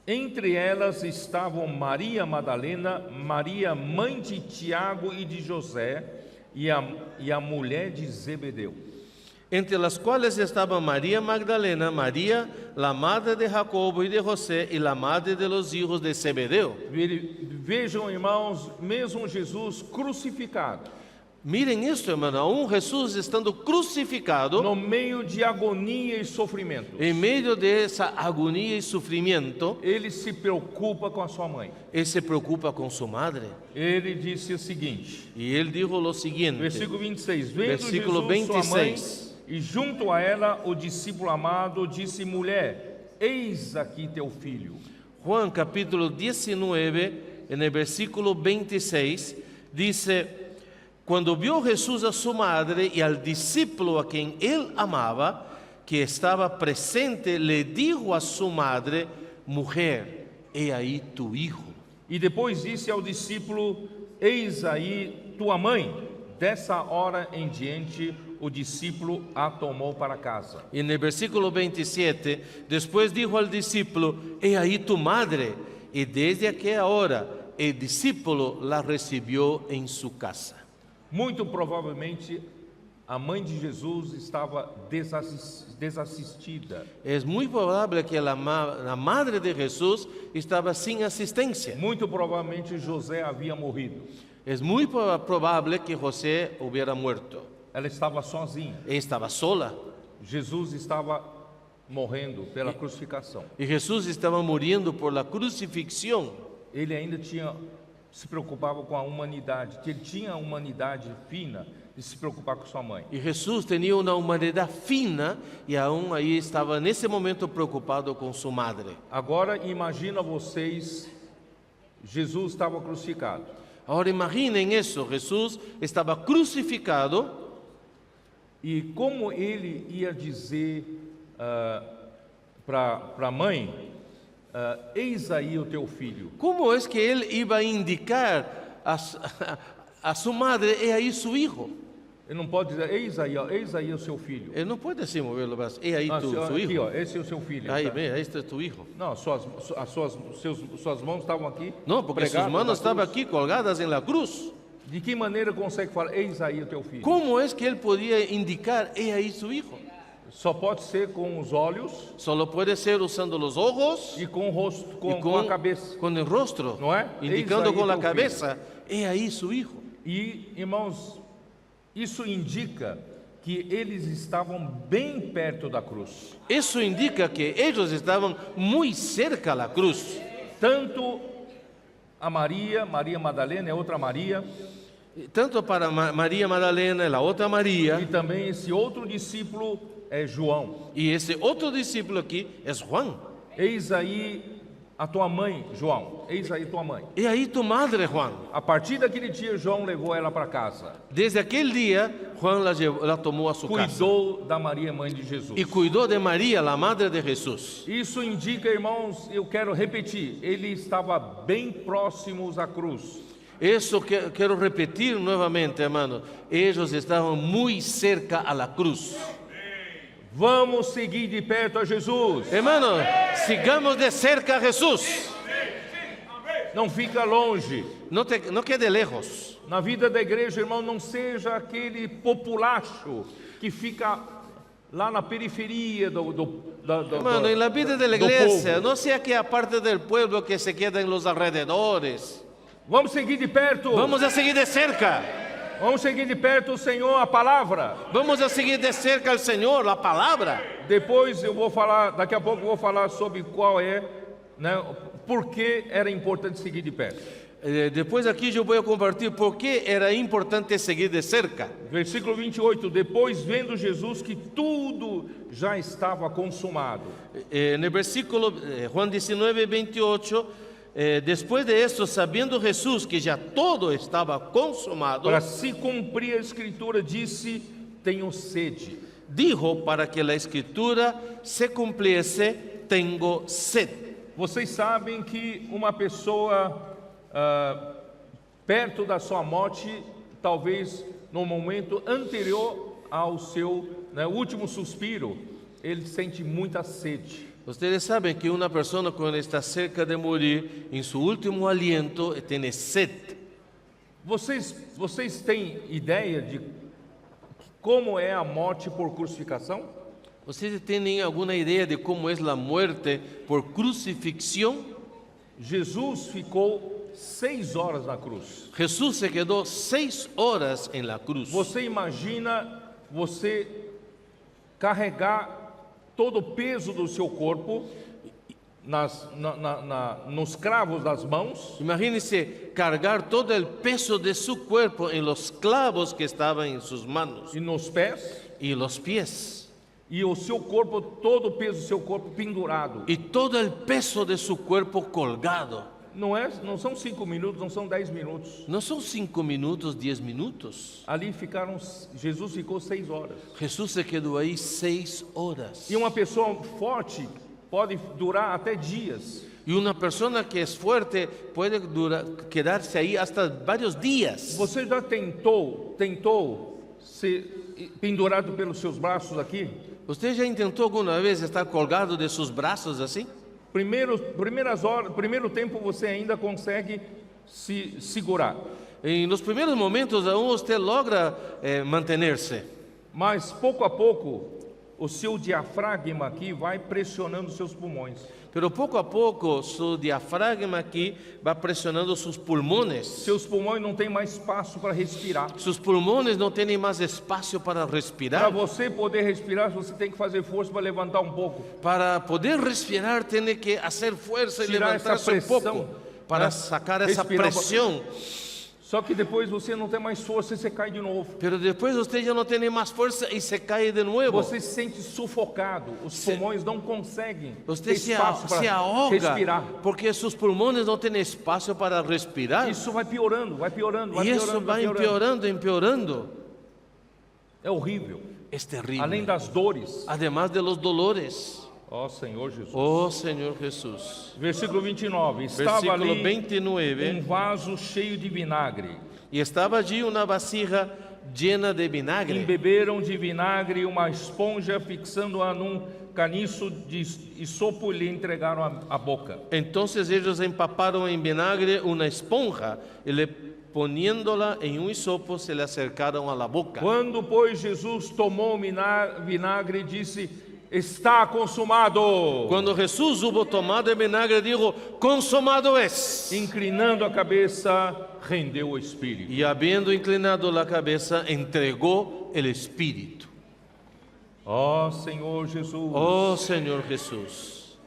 Entre elas estavam Maria Madalena, Maria, mãe de Tiago e de José, e a mulher de Zebedeu. Entre las cuales estaban María Magdalena, María, la madre de Jacobo y de José, y la madre de los hijos de Zebedeo. Vejam, irmãos, mesmo Jesus crucificado, Miren esto, hermano, aún Jesús estando crucificado, no meio de agonia e sofrimento, en medio de esa agonía y sufrimiento, ele se preocupa com a sua mãe. Él se preocupa con su madre. Ele disse o seguinte, Y Él dijo lo siguiente, versículo 26, vendo Versículo Jesus sua mãe 26. e junto a ela o discípulo amado, disse, mulher, eis aqui teu filho. Juan capítulo 19, en el versículo 26, dice, cuando vio Jesús a su madre y al discípulo a quien él amaba, que estaba presente, le dijo a su madre, mujer, he ahí tu hijo. E depois disse ao discípulo, eis aí tua mãe. Dessa hora em diante, o discípulo a tomou para casa. Y en el versículo 27, después dijo al discípulo, he ahí tu madre. Y desde aquella hora, el discípulo la recibió en su casa. Muito provavelmente, a mãe de Jesus estava desassistida. Es muy probable que la madre de Jesús estaba sin asistencia. Muito provavelmente, José havia morrido. Es muy probable que José hubiera muerto. Ela estava sozinha. Estaba sola. Jesus estava morrendo pela crucificação. Y Jesús estaba muriendo por la crucifixión. Ele ainda se preocupava com a humanidade, que ele tinha a humanidade fina de se preocupar com sua mãe. Y Jesús tenía una humanidad fina y aún ahí estaba en ese momento preocupado con su madre. Agora imagina vocês, Jesus estava crucificado. Ahora imaginen eso, Jesús estaba crucificado E como ele ia dizer para a mãe, eis aí o teu filho. ¿Cómo es que él iba a indicar a su madre, he ahí su hijo? Ele não pode dizer, eis aí o seu filho. Él no puede decir mover los brazos, he ahí su Aqui, hijo. ó, esse é o seu filho. Ahí, tá? ve, ahí está tu hijo. Não, suas mãos estavam aqui. No, porque sus pregadas manos na estaban cruz. aquí colgadas en la cruz. De que maneira consegue falar, eis aí o teu filho? ¿Cómo es que él podía indicar, he ahí su hijo? Só pode ser com os olhos Solo puede ser usando los ojos e com o rosto, y com a cabeça. con el rostro, No es? indicando Eis ahí con la tu cabeza, he ahí su hijo. E, irmãos, isso indica que eles estavam bem perto da cruz. Eso indica que ellos estaban muy cerca a la cruz. Tanto a Maria Madalena é outra Maria, Tanto para María Magdalena, la otra e María, também esse outro discípulo é João. y ese otro discípulo aquí es Juan. Eis aí a tua mãe, João. Eis aí tua mãe. Y ahí tu madre, Juan. A partir daquele dia, João levou ela para casa. Desde aquel día, Juan la tomó a su casa Cuidou da Maria, mãe de Jesus. y cuidó de María, la madre de Jesús. Isso indica, irmãos, eu quero repetir, ele estava bem próximos à cruz. Eso que quiero repetir nuevamente, hermano. Ellos estaban muy cerca a la cruz. Vamos seguir de perto a Jesus. Hermano, sigamos de cerca a Jesús. Não fica longe. No quede lejos. Na vida da igreja, irmão, não seja aquele populacho que fica lá na periferia Hermano, en la vida de la do iglesia, povo. no sea que aparte del pueblo que se queda en los alrededores. Vamos seguir de perto. Vamos a seguir de cerca. Vamos seguir de perto o Senhor, a palavra. Vamos a seguir de cerca al Señor, la palabra. Depois eu vou falar, daqui a pouco eu vou falar sobre qual é, né, por que era importante seguir de perto. Después aquí yo voy a compartir por qué era importante seguir de cerca. Versículo 28, depois vendo Jesus que tudo já estava consumado. En el versículo Juan 19, 28, después de esto, sabiendo Jesús que ya todo estaba consumado, Para se cumprir a escritura, disse, tenho sede. dijo para que la escritura se cumpliese, tengo sed. Vocês sabem que uma pessoa perto da sua morte, talvez no momento anterior ao seu, né, último suspiro, ele sente muita sede. Ustedes saben que una persona cuando está cerca de morir, en su último aliento, tiene sed. Vocês têm ideia de como é a morte por crucificação? ¿Ustedes tienen alguna idea de cómo es la muerte por crucifixión? Jesus ficou 6 horas na cruz. Jesús se quedó 6 horas en la cruz. Você imagina você carregar todo o peso do seu corpo nos cravos das mãos, Imagínese cargar todo el peso de su cuerpo en los clavos que estaban en sus manos e nos pés, y los pies. e o seu corpo, todo o peso do seu corpo pendurado. Y todo el peso de su cuerpo colgado. Não são 5 minutos, não são 10 minutos. No son 5 minutos, 10 minutos. Ali Jesus ficou 6 horas. Jesús se quedó ahí 6 horas. E uma pessoa forte pode durar até dias. Y una persona que es fuerte puede quedarse ahí hasta varios días. Você já tentou ser pendurado pelos seus braços aqui? ¿Usted ya intentó alguna vez estar colgado de sus brazos así? Primeiro tempo você ainda consegue se segurar. En los primeros momentos aún usted logra mantenerse. Mas pouco a pouco o seu diafragma aqui vai pressionando seus pulmões. Pero poco a poco su diafragma aquí va presionando sus pulmones. Seus pulmões não têm mais espaço para respirar. Sus pulmones no tienen más espacio para Para respirar. você poder respirar, você tem que fazer força para levantar um pouco. Para poder respirar tiene que hacer fuerza y Tirar esa levantarse un poco presión, para ¿no? sacar esa Respirar. presión. Só que depois você não tem mais força e você cai de novo. Pero después usted ya no tiene más fuerza y se cae de nuevo. Você se sente sufocado, os pulmões não conseguem ter Usted se espaço para ahoga respirar. porque sus pulmones no tienen espacio para respirar. Isso vai piorando, vai piorando, vai Y piorando, eso va vai piorando. empeorando. É horrível. Es terrible. Além das dores. Además de los dolores. Ó Senhor Jesus. Oh Señor Jesús. Versículo 29. Estava Versículo ali 29. vaso cheio de vinagre. Y estaba allí una vasija llena de vinagre. Embeberam de vinagre uma esponja, fixando-a num caniço de isopo e lhe entregaram a boca. Entonces ellos empaparon en vinagre una esponja y poniéndola en un hisopo se le acercaron a la boca. Quando, pois, Jesus tomou o vinagre, disse: Está consumado. Cuando Jesús hubo tomado el vinagre dijo, consumado es. Inclinando a cabeça, rendeu o espírito. Y habiendo inclinado la cabeza, entregó el espíritu. Ó Senhor Jesus. Oh Señor Jesús.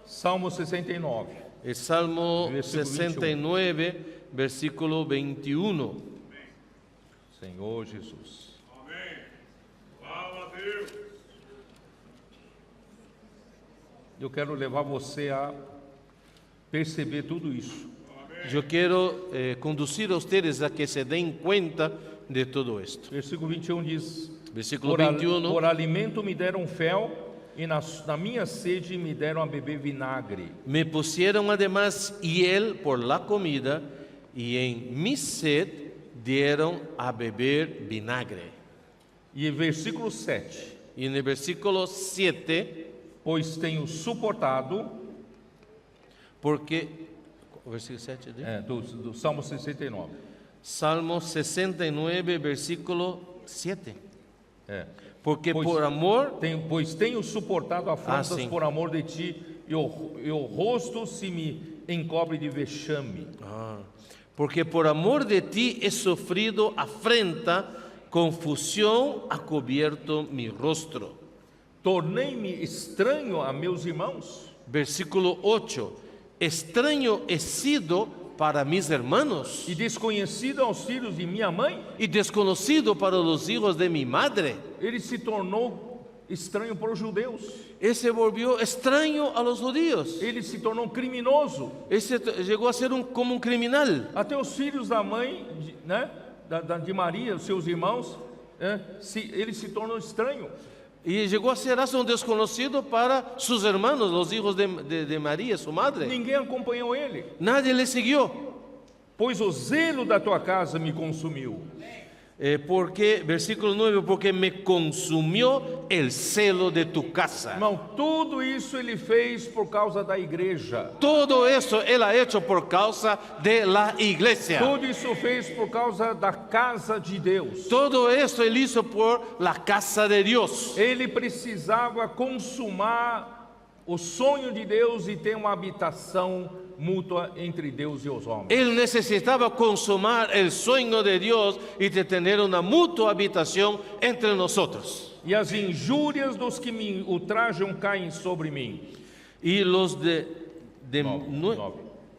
Salmo 69. El Salmo Versículo 69, versículo 21. Senhor Jesus. Eu quero levar você a perceber tudo isso. Yo quiero conducir a ustedes a que se den cuenta de todo esto. Versículo 21 diz: Versículo Por 21. alimento me deram fel, e na minha sede me deram a beber vinagre. Me pusieron además hiel por la comida y en mi sed dieron a beber vinagre. E versículo 7. Y en el versículo 7, Pois tenho suportado, porque, versículo 7, do Salmo 69. Salmo 69, versículo 7. Porque Pois- por amor, Pois tenho suportado afrontas sim. por amor de ti, e o rosto se me encobre de vexame. porque por amor de ti he sufrido afrenta, confusión ha cubierto mi rostro. Tornei-me estranho a meus irmãos, Versículo 8, extraño he sido para mis hermanos e desconhecido aos filhos de minha mãe. y desconocido para los hijos de mi madre. Ele se tornou estranho para os judeus. Él se volvió extraño a los judíos. Ele se tornou criminoso. Él llegó a ser como un criminal. Até os filhos da mãe, de Maria, os seus irmãos, ele se tornou estranho. Y llegó a ser hasta un desconocido para sus hermanos, los hijos de María, su madre. Ninguém acompanhou ele, Nadie le siguió. pois o zelo da tua casa me consumiu. Porque, versículo 9, porque me consumió el celo de tu casa. Irmão, tudo isso ele fez por causa da igreja. Todo eso él ha hecho por causa de la iglesia. Tudo isso fez por causa da casa de Deus. Todo esto él hizo por la casa de Dios. Ele precisava consumar o sonho de Deus e ter uma habitação mútua entre Deus e os homens. Él necesitaba consumar el sueño de Dios y de tener una mutua habitación entre nosotros. E as injúrias dos que me ultrajam caem sobre mim. Y los de Nove.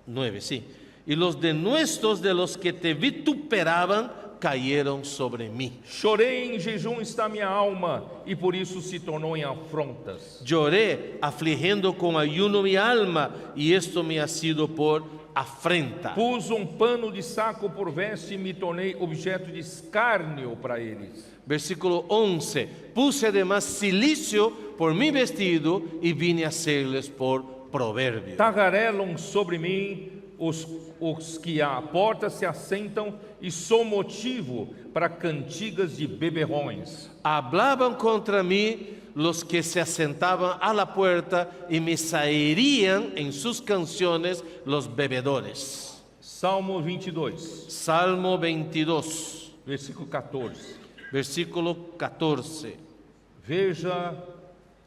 9, sí. Y los denuestos de los que te vituperaban cayeron sobre mí. Chorei em jejum está minha alma, e por isso se tornou em afrontas. Lloré afligiendo con ayuno mi alma, y esto me ha sido por afrenta. Pus pano de saco por veste e me tornei objeto de escárnio para eles. Versículo 11. Puse además cilicio por mi vestido y vine a serles por proverbio. Tagarelam sobre mim os que à porta se assentam, e sou motivo para cantigas de beberrões. Hablaban contra mí los que se asentaban a la puerta y me zaherían en sus canciones los bebedores. Salmo 22, Salmo 22, versículo 14. versículo 14. Veja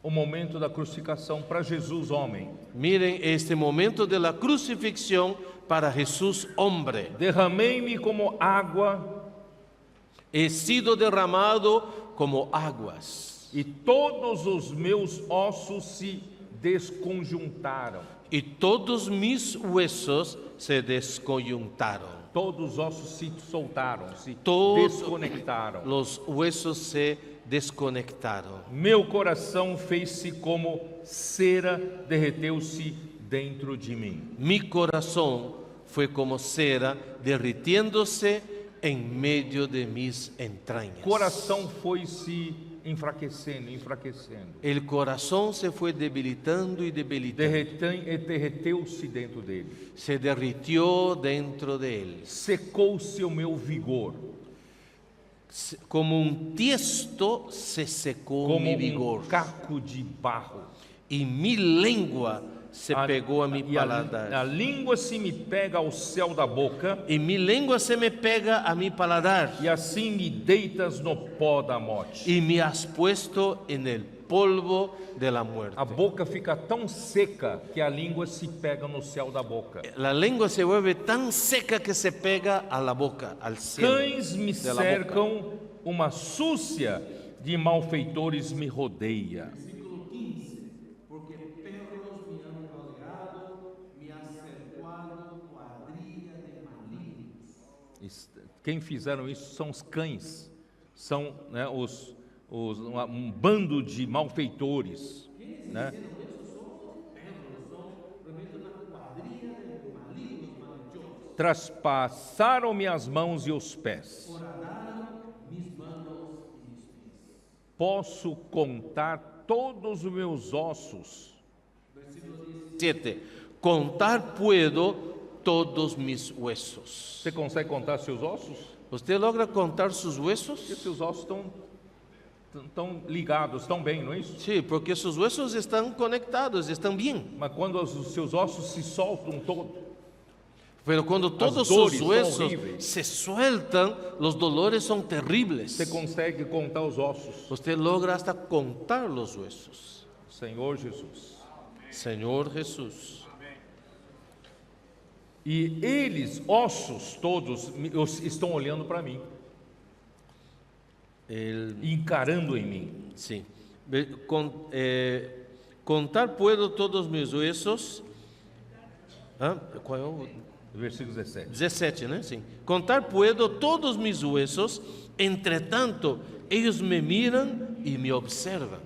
o momento da crucificação para Jesus, homem. Miren este momento de la crucifixión para Jesús hombre. Derramei-me como água, He sido derramado como aguas, e todos os meus ossos se desconjuntaram. y todos mis huesos se descoyuntaron. Todos os ossos se soltaram, se Todos desconectaram. los huesos se desconectaron. Meu coração fez-se como cera, derreteu-se dentro de mim. Mi corazón fue como cera derritiéndose en medio de mis entrañas. Coração foi se enfraquecendo, enfraquecendo. El corazón se fue debilitando y debilitando. Derreteu-se dentro dele. Se derritió dentro de él. Secou-se o meu vigor, Como un tiesto se secó como mi vigor. caco de barro. Y mi lengua se pegó a mi E a paladar. língua se me pega ao céu da boca, Y mi lengua se me pega a mi paladar. e assim me deitas no pó da morte. Y me has puesto en el polvo de la muerte. A boca fica tão seca que a língua se pega no céu da boca. La lengua se vuelve tan seca que se pega a la boca, al cielo. Cães me de la boca. cercam, uma súcia de malfeitores me rodeia. Quem fizeram isso são os cães, são, né, um bando de malfeitores, né? Traspassaram-me as mãos e os pés. Posso contar todos os meus ossos. 7. Contar puedo todos mis huesos. Você consegue contar seus ossos? ¿Usted logra contar sus Porque huesos? seus ossos estão ligados, estão bem, não é isso? Sí, porque sus huesos están conectados, están bien. Mas quando os seus ossos se soltam todo, Pero cuando todos dores sus son huesos horribles. se sueltan, los dolores son terribles. você consegue contar os ossos. Usted logra hasta contar los huesos. Senhor Jesus. Señor Jesús. E eles, ossos todos, estão olhando para mim, encarando em mim. Sí. Contar puedo todos mis huesos. ¿Ah? ¿Cuál es o- Versículo 17. 17, ¿no? Sí. Contar puedo todos mis huesos, entre tanto ellos me miran y me observan.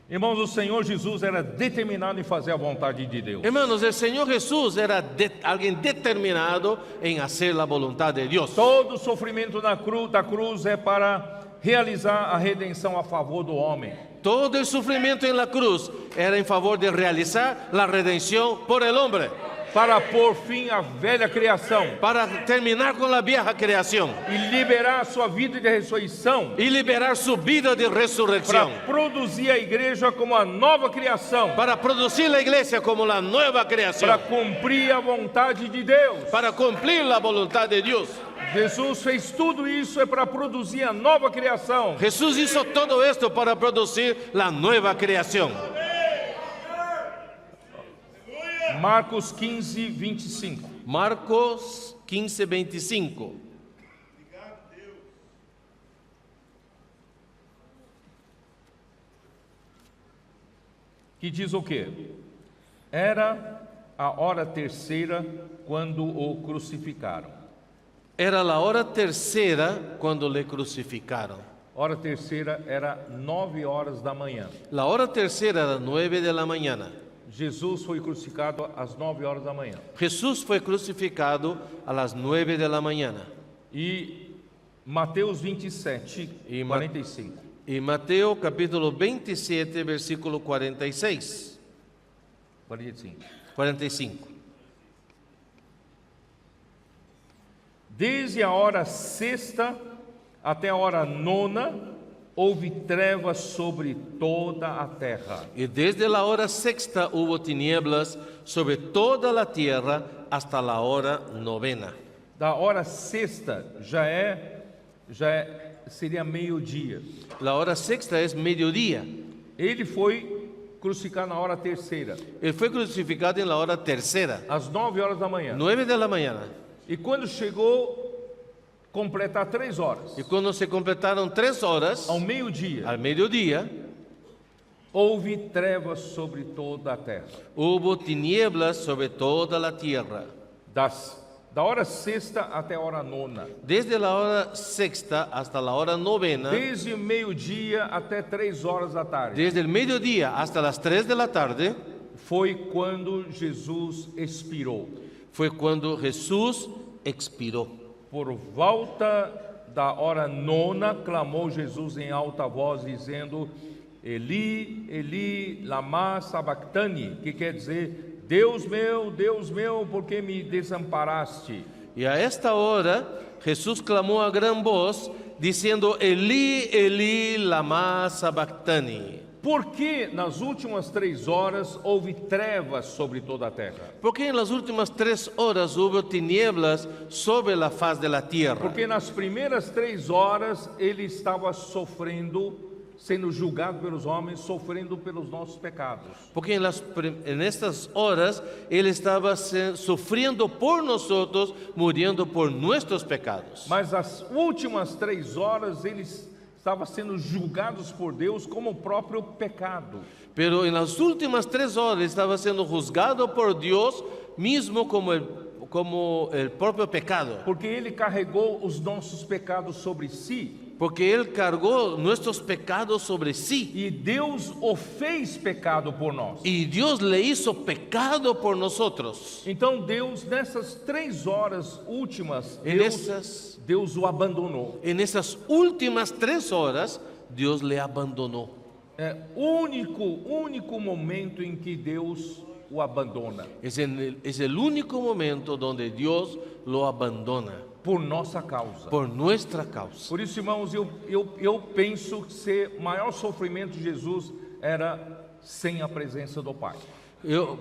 Irmãos, o Senhor Jesus era determinado em fazer a vontade de Deus. Hermanos, el Señor Jesús era alguien determinado en hacer la voluntad de Dios. Todo o sofrimento da cruz é para realizar a redenção a favor do homem. Todo el sufrimiento en la cruz era en favor de realizar la redención por el hombre, Para pôr fim à velha criação para terminar con la vieja creación e liberar a sua vida de ressurreição, y liberar su vida de para resurrección, produzir a igreja como a nova criação, para producir la iglesia como la nueva creación, para cumprir a vontade de Deus. para cumplir la voluntad de Dios. Jesus fez tudo isso é para produzir a nova criação. Jesús hizo todo esto para producir la nueva creación. Marcos 15, 25. Marcos 15, 25. Que diz o quê? Era a hora terceira quando o crucificaram. Era a hora terceira quando le crucificaram. Hora terceira era 9 horas da manhã. La hora tercera era 9 de la mañana. Jesus foi crucificado às 9 horas da manhã. Jesús fue crucificado a las 9 de la mañana. E Mateus 27, E 45. Y Mateo capítulo 27, versículo 46. 45. Desde a hora sexta até a hora nona, houve trevas sobre toda a terra. Y desde la hora sexta hubo tinieblas sobre toda la tierra hasta la hora novena. Da hora sexta seria meio-dia. La hora sexta es mediodía. Ele foi crucificado na hora terceira, Él fue crucificado en la hora tercera, às 9 horas da manhã. 9 de la mañana. E quando chegou completar 3 horas, Y cuando se completaron 3 horas, ao meio-dia, al mediodía, houve trevas sobre toda a terra. hubo tinieblas sobre toda la tierra. Da hora sexta até a hora nona. Desde la hora sexta hasta la hora novena, Desde o meio-dia até 3 horas da tarde. desde el mediodía hasta las 3 de la tarde, Foi quando Jesus expirou. fue cuando Jesús expiró. Por volta da hora nona, clamou Jesus em alta voz, dizendo: Eli, Eli, lama sabachthani, que quer dizer: Deus meu, por que me desamparaste? Y a esta hora Jesús clamó a gran voz, diciendo: Elí, Elí, lama sabachthani. Por que nas últimas 3 horas houve trevas sobre toda a terra? Porque en las últimas 3 horas hubo tinieblas sobre la faz de la tierra. Porque nas primeiras 3 horas ele estava sofrendo, sendo julgado pelos homens, sofrendo pelos nossos pecados. Porque en estas horas Él estaba sufriendo por nosotros, muriendo por nuestros pecados. Mas as últimas 3 horas ele estava sendo julgados por Deus como o próprio pecado. Pero en las últimas 3 horas estaba siendo juzgado por Dios mismo como el propio pecado. Porque ele carregou os nossos pecados sobre si. Porque Él cargó nuestros pecados sobre sí. E Deus o fez pecado por nós. Y Dios le hizo pecado por nosotros. Então Deus, nessas 3 horas últimas, Deus o abandonou. En esas últimas 3 horas, Dios le abandonó. É o único momento em que Deus o abandona. Es el único momento donde Dios lo abandona. Por nossa causa. Por nuestra causa. Por isso, irmãos, eu penso que o maior sofrimento de Jesus era sem a presença do Pai.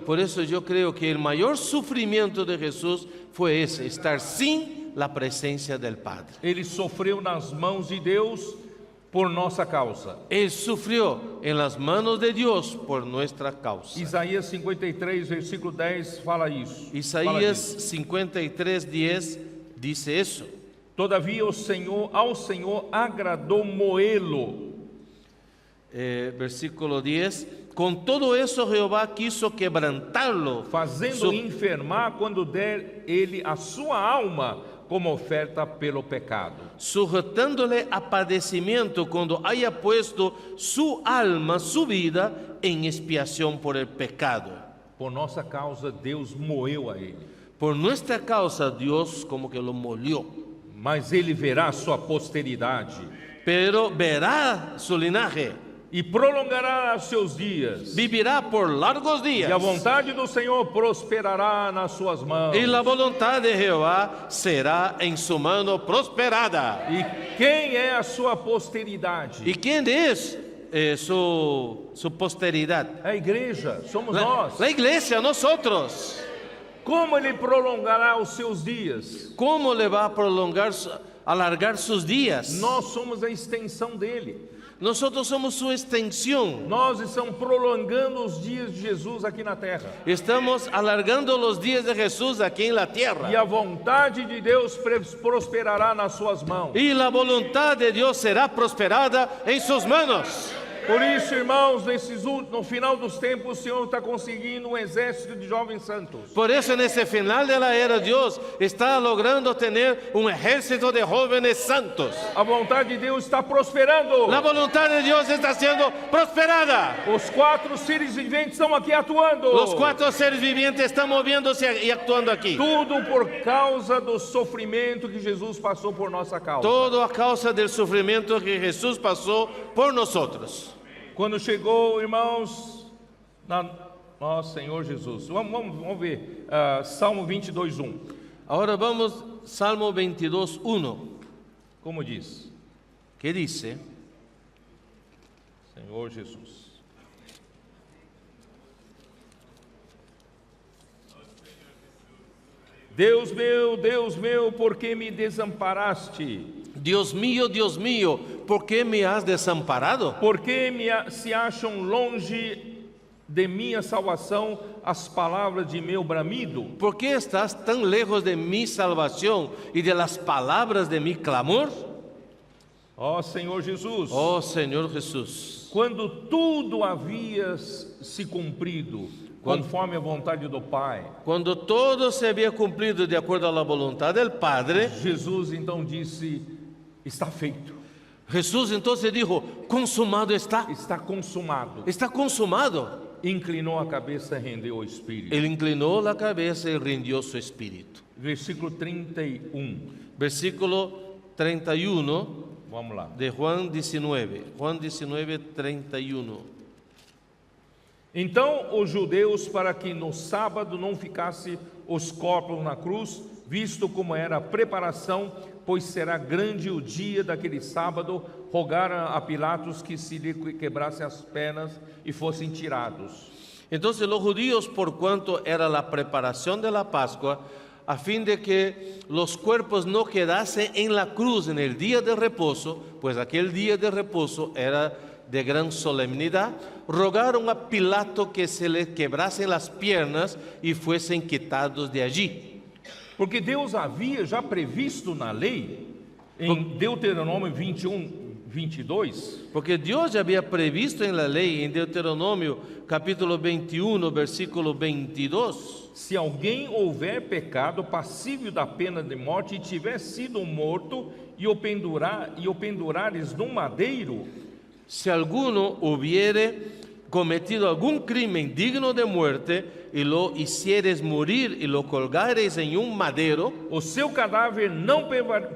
Por eso yo creo que el mayor sufrimiento de Jesús fue ese, estar sin la presencia del Padre. Ele sofreu nas mãos de Deus por nossa causa. Él sufrió en las manos de Dios por nuestra causa. Isaías 53, versículo 10 fala isso. Isaías 53, 10 dice eso. Todavia ao Senhor agradou moê-lo. Versículo 10. Con todo eso Jehová quiso quebrantarlo, fazendo enfermar quando der ele a sua alma como oferta pelo pecado. Sujetándole a padecimiento cuando haya puesto su alma, su vida en expiación por el pecado. Por nossa causa Deus moeu a ele. Por nuestra causa Dios como que lo molió. Mas ele verá a sua posteridade. Pero verá su linaje. E prolongará os seus dias. Vivirá por largos días. E a vontade do Senhor prosperará nas suas mãos. E a vontade de Jeová será em sua mão prosperada. E quem é a sua posteridade? E quem é su posteridade? A igreja, somos nós. A igreja, nosotros. Como ele prolongará os seus dias? Como ele vai alargar seus dias? Nós somos a extensão dele. Nosotros somos su extensión. Nós estamos prolongando os dias de Jesus aqui na terra. Estamos alargando los días de Jesús aquí en la E tierra. a vontade de Deus prosperará nas suas mãos. Y la voluntad de Dios será prosperada en sus manos. Por isso, irmãos, no final dos tempos, o Senhor está conseguindo um exército de jovens santos. Por eso en ese final de la era Dios está logrando tener un ejército de jóvenes santos. A vontade de Deus está prosperando. La voluntad de Dios está siendo prosperada. Os 4 seres viventes estão aqui atuando. Los 4 seres vivientes están moviéndose y actuando aquí. Tudo por causa do sofrimento que Jesus passou por nossa causa. Todo a causa del sufrimiento que Jesús pasó por nosotros. Quando chegou, irmãos, nosso Senhor Jesus. Vamos ver, Salmo 22:1. Ahora vamos, Salmo 22:1. Como diz? ¿Qué dice? Senhor Jesus. Deus meu, por que me desamparaste? Dios mío, ¿por qué me has desamparado? Por que se acham longe de minha salvação as palavras de meu bramido? ¿Por qué estás tan lejos de mi salvación y de las palabras de mi clamor? Ó Senhor Jesus, Oh Señor Jesús, quando tudo havia se cumprido, conforme a vontade do Pai, cuando todo se había cumplido de acuerdo a la voluntad del Padre, Jesus então disse: está feito, Jesús entonces dijo, consumado está, está consumado. está consumado. Inclinou a cabeça e rendeu o espírito. Él inclinó la cabeza y rindió su espíritu. Versículo 31. Versículo 31 Vamos lá. de Juan 19. Juan 19, 31. Então os judeus, para que no sábado não ficasse os corpos na cruz, visto como era a preparação, pois será grande o dia daquele sábado, rogaram a Pilatos que se lhe quebrasse as pernas e fossem tirados. Entonces los judíos, por cuanto era la preparación de la Pascua, a fin de que los cuerpos no quedasen en la cruz en el día de reposo, pues aquel día de reposo era de gran solemnidad, rogaron a Pilato que se les quebrasen las piernas y fuesen quitados de allí. Porque Deus havia já previsto na lei, em Deuteronômio 21:22, Porque Dios ya había previsto en la ley, en Deuteronomio capítulo 21, versículo 22, se alguém houver pecado passível da pena de morte e tiver sido morto e o pendurares num madeiro, si alguno hubiere cometido algún crimen digno de muerte y lo hicieres morir y lo colgares en un madero, o seu cadáver não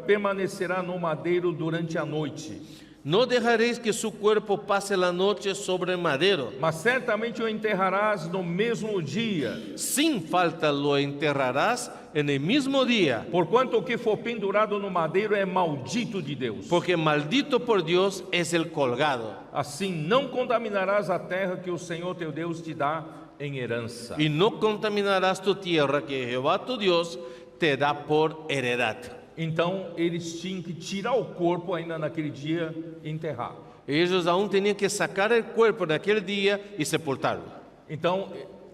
permanecerá no madeiro durante a noite, no dejaréis que su cuerpo pase la noche sobre el madero. mas certamente o enterrarás no mesmo dia, Sin falta lo enterrarás en el mismo día, porquanto o que for pendurado no madeiro é maldito de Deus. porque maldito por Dios es el colgado. Assim não contaminarás a terra que o Senhor teu Deus te dá em herança. Y no contaminarás tu tierra que Jehová tu Dios te da por heredad. Então eles tinham que tirar o corpo ainda naquele dia e enterrar. Ellos aún tenían que sacar el cuerpo en aquel día y sepultarlo. Então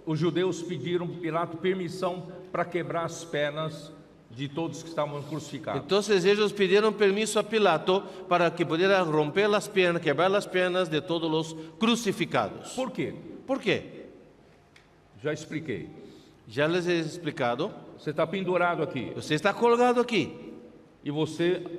os judeus pediram a Pilato permissão para quebrar as pernas de todos que estavam crucificados. Entonces ellos pidieron permiso a Pilato para que pudiera romper las piernas, quebrar las piernas de todos los crucificados. Por quê? ¿Por qué? Já expliquei. Ya les he explicado. Você está pendurado aqui Usted está colgado aquí. e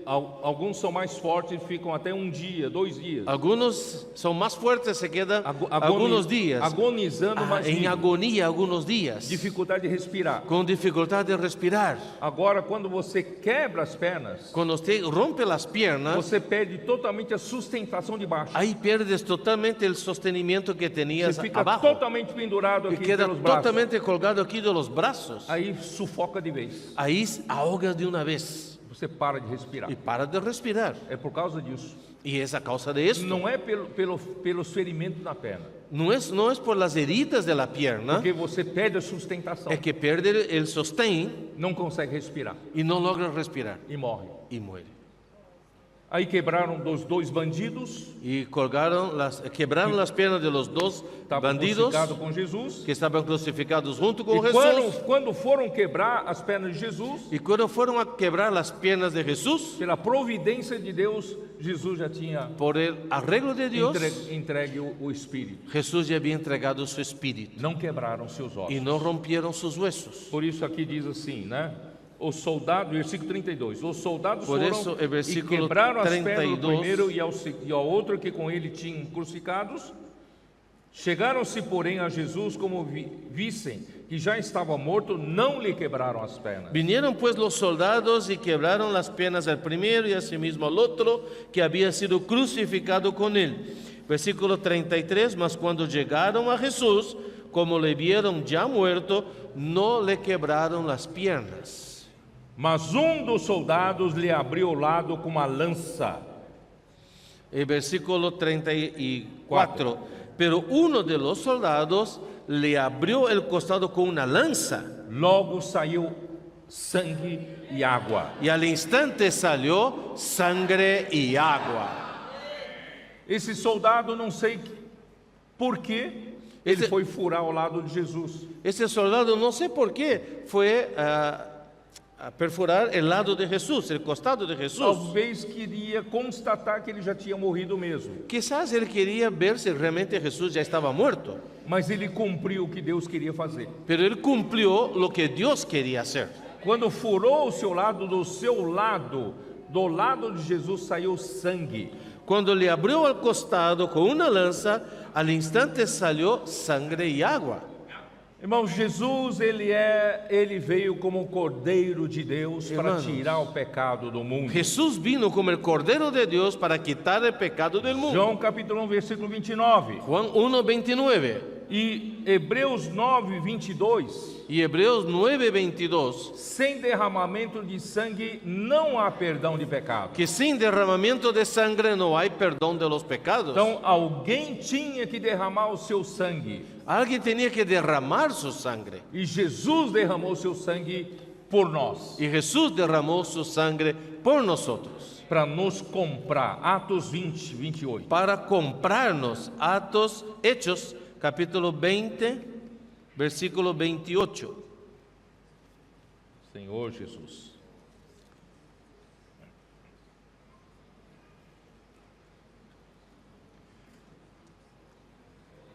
alguns são mais fortes e ficam até um dia, 2 dias. Algunos son más fuertes, se quedan algunos días agonizando, mas en vivos. agonía algunos días, Dificuldade de respirar. con dificultad de respirar. Agora, quando você quebra as pernas, Cuando usted rompe las piernas, você perde totalmente a sustentação de baixo. ahí pierdes totalmente el sostenimiento que tenías Você fica abajo totalmente pendurado y aqui queda pelos braços. totalmente colgado aquí de los brazos. Aí sufoca de vez. Ahí ahogas de una vez Você para de respirar. y para de respirar. É por causa disso. Y es a causa de esto. Não é pelos ferimentos na perna. No es por las heridas de la pierna, Porque você perde a sustentação. es que pierde el sostén Não consegue respirar y no logra respirar e morre. y muere. Aí quebraram dos dois bandidos, y quebraron las piernas de los dos estavam bandidos crucificados com Jesus. que estaban crucificados junto con E Jesús. quando foram quebrar as pernas de Jesus, Y cuando fueron a quebrar las piernas de Jesús, pela providência de Deus, Jesus já tinha por el arreglo de Dios, entregue o Espírito. Jesús ya había entregado su espíritu Não quebraram seus ossos. y no rompieron sus huesos. Por isso aqui diz assim, né? Os soldados, versículo 32, os soldados Por foram isso, o e versículo quebraram as pernas do 32. primeiro e ao outro que com ele tinham crucificados. Chegaram-se, porém, a Jesus, como vissem que já estava morto, não lhe quebraram as pernas. Vinieron pues los soldados y quebraron las piernas al primero y asimismo al otro que había sido crucificado con él. Versículo 33, mas cuando llegaron a Jesús, como le vieron ya muerto, no le quebraron las piernas. Mas dos soldados lhe abriu o lado com uma lança. El versículo 34, pero uno de los soldados le abrió el costado con una lanza Logo saiu sangue e água. y al instante salió sangre y agua. Esse soldado, não sei por que, ele Esse- foi furar ao lado de Jesus. Ese soldado, no sé por qué, fue a perforar el lado de Jesús, el costado de Jesús. Talvez queria constatar que ele já tinha morrido mesmo. Quizás él quería ver si realmente Jesús ya estaba muerto, Mas ele cumpriu o que Deus queria fazer. pero él cumplió lo que Dios quería hacer. Quando furou o seu lado, do lado de Jesus saiu sangue. Cuando le abrió al costado con una lanza, al instante salió sangre y agua. Irmãos, Jesus, ele veio como o Cordeiro de Deus para Irmãos, tirar o pecado do mundo. Jesús vino como el Cordero de Dios para quitar el pecado del mundo. João capítulo 1, versículo 29. Juan 1:29 E Hebreus 9, 22. y Hebreos 9:22, Sem derramamento de sangue não há perdão de pecado. que sin derramamiento de sangre no hay perdón de los pecados. Então alguém tinha que derramar o seu sangue. Alguien tenía que derramar su sangre. E Jesus derramou seu sangue por nós, Y Jesús derramó su sangre por nosotros, para nos comprar. Atos 20, 28. para comprarnos. Hechos, capítulo 20, versículo 28. Senhor Jesus.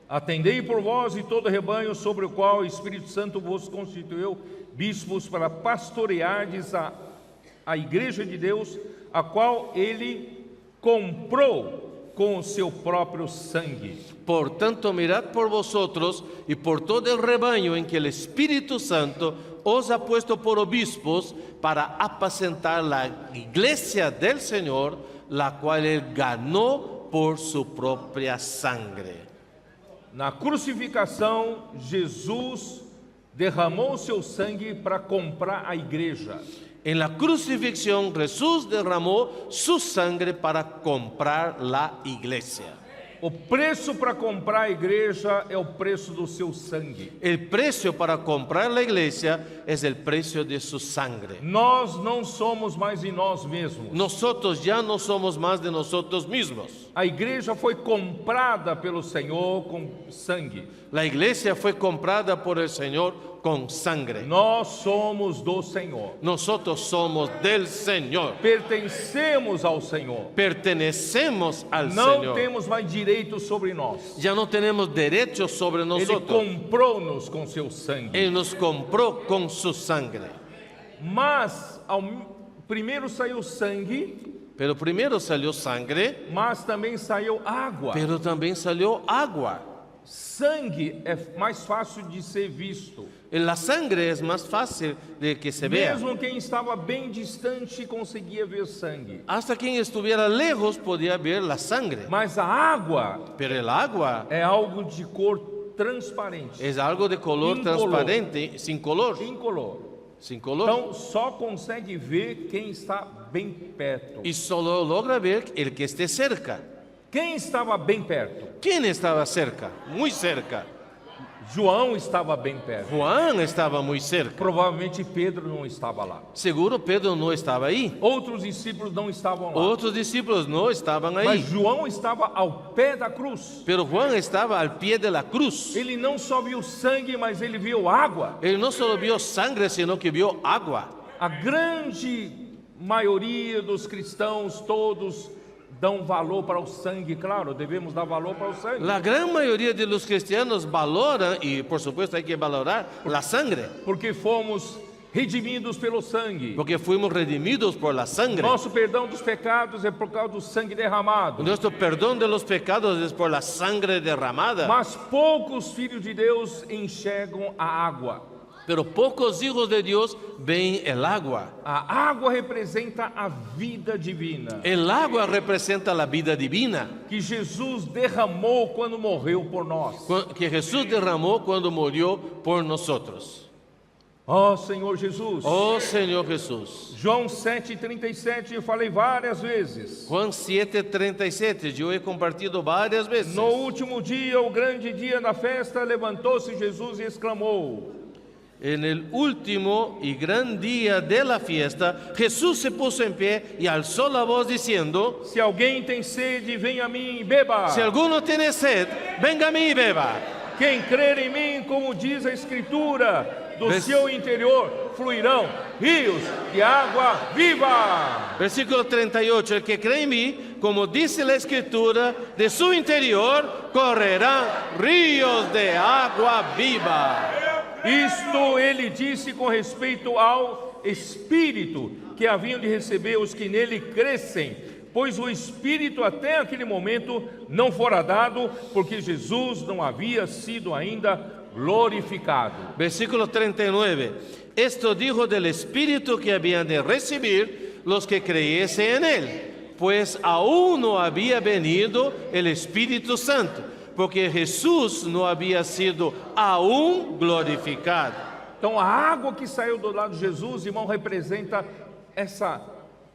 Atendei por vós e todo rebanho sobre o qual o Espírito Santo vos constituiu bispos para pastoreardes a igreja de Deus, a qual ele comprou com o seu próprio sangue. Portanto, mirad por vosotros y por todo el rebaño en que el Espíritu Santo os ha puesto por obispos para apacentar la iglesia del Señor, la cual él ganó por su propia sangre. Na crucificação, Jesus derramou o seu sangue para comprar a igreja. En la crucifixión, Jesús derramó su sangre para comprar la iglesia. O preço para comprar a igreja é o preço do seu sangue. El precio para comprar la iglesia es el precio de su sangre. Nós não somos mais em nós mesmos. Nosotros ya no somos más de nosotros mismos. A igreja foi comprada pelo Senhor com sangue. La iglesia fue comprada por el Señor con sangre. Nós somos do Senhor. Nosotros somos del Señor. Pertencemos ao Senhor. Pertenecemos al Não Señor. temos mais direito sobre nós. Ya no tenemos derechos sobre Ele nosotros. comprou-nos com seu sangue. Él nos compró con su sangre. Mas primeiro saiu sangue, Pero primero salió sangre, mas também saiu água. pero también salió agua. Sangue é mais fácil de ser visto. La sangre es más fácil de que se vea. Mesmo quem estava bem distante conseguia ver sangue. Hasta quien estuviera lejos podía ver la sangre. Mas a água Pero el agua é algo de cor transparente, es algo de color Incolor. transparente, sin color. incolor. Sin color. Então só consegue ver quem está bem perto. Y solo logra ver el que esté cerca. Quem estaba bem perto? ¿Quién estaba cerca? Muy cerca. João estava bem perto. Juan estaba muy cerca. Provavelmente Pedro não estava lá. Seguro Pedro no estaba ahí. Outros discípulos não estavam lá. Otros discípulos no estaban Mas ahí. João estava ao pé da cruz. Pero Juan estaba al pie de la cruz. Ele não só viu sangue, mas ele viu água. Él no solo vio sangre, sino que vio agua. A grande maioria dos cristãos, todos dão valor para o sangue, claro, devemos dar valor para o sangue. La gran mayoría de los cristianos valoran, y por supuesto hay que valorar, la sangre, Porque fomos redimidos pelo sangue. porque fuimos redimidos por la sangre. Nosso perdão dos pecados é por causa do sangue derramado. Nuestro perdón de los pecados es por la sangre derramada. Mas poucos filhos de Deus enxergam a água. Pero pocos hijos de Dios ven el agua. A água representa a vida divina, El agua representa la vida divina que Jesus derramou quando morreu por nós. que Jesús derramó cuando murió por nosotros. Ó Senhor Jesus. Oh Señor Jesús. João 7,37 eu falei várias vezes. Juan 7:37, yo he compartido varias veces. No último dia, o grande dia da festa, levantou-se Jesus e exclamou: En el último y gran día de la fiesta, Jesús se puso en pie y alzó la voz diciendo: Se alguém tem sede, venha a mim e beba. Si alguno tiene sed, venga a mí y beba. Quem crer em mim, como diz a Escritura, do Vers- seu interior fluirão rios de água viva. Versículo 38, el que cree en mí, como dice la Escritura, de su interior correrán ríos de agua viva. Isto ele disse com respeito ao Espírito que haviam de receber os que nele crescem, pois o Espírito até aquele momento não fora dado, porque Jesus não havia sido ainda glorificado. Versículo 39, esto dijo del Espíritu que habían de recibir los que creyesen en él, pues aún no había venido el Espíritu Santo, porque Jesús no había sido aún glorificado. Então a água que saiu do lado de Jesus, irmão, representa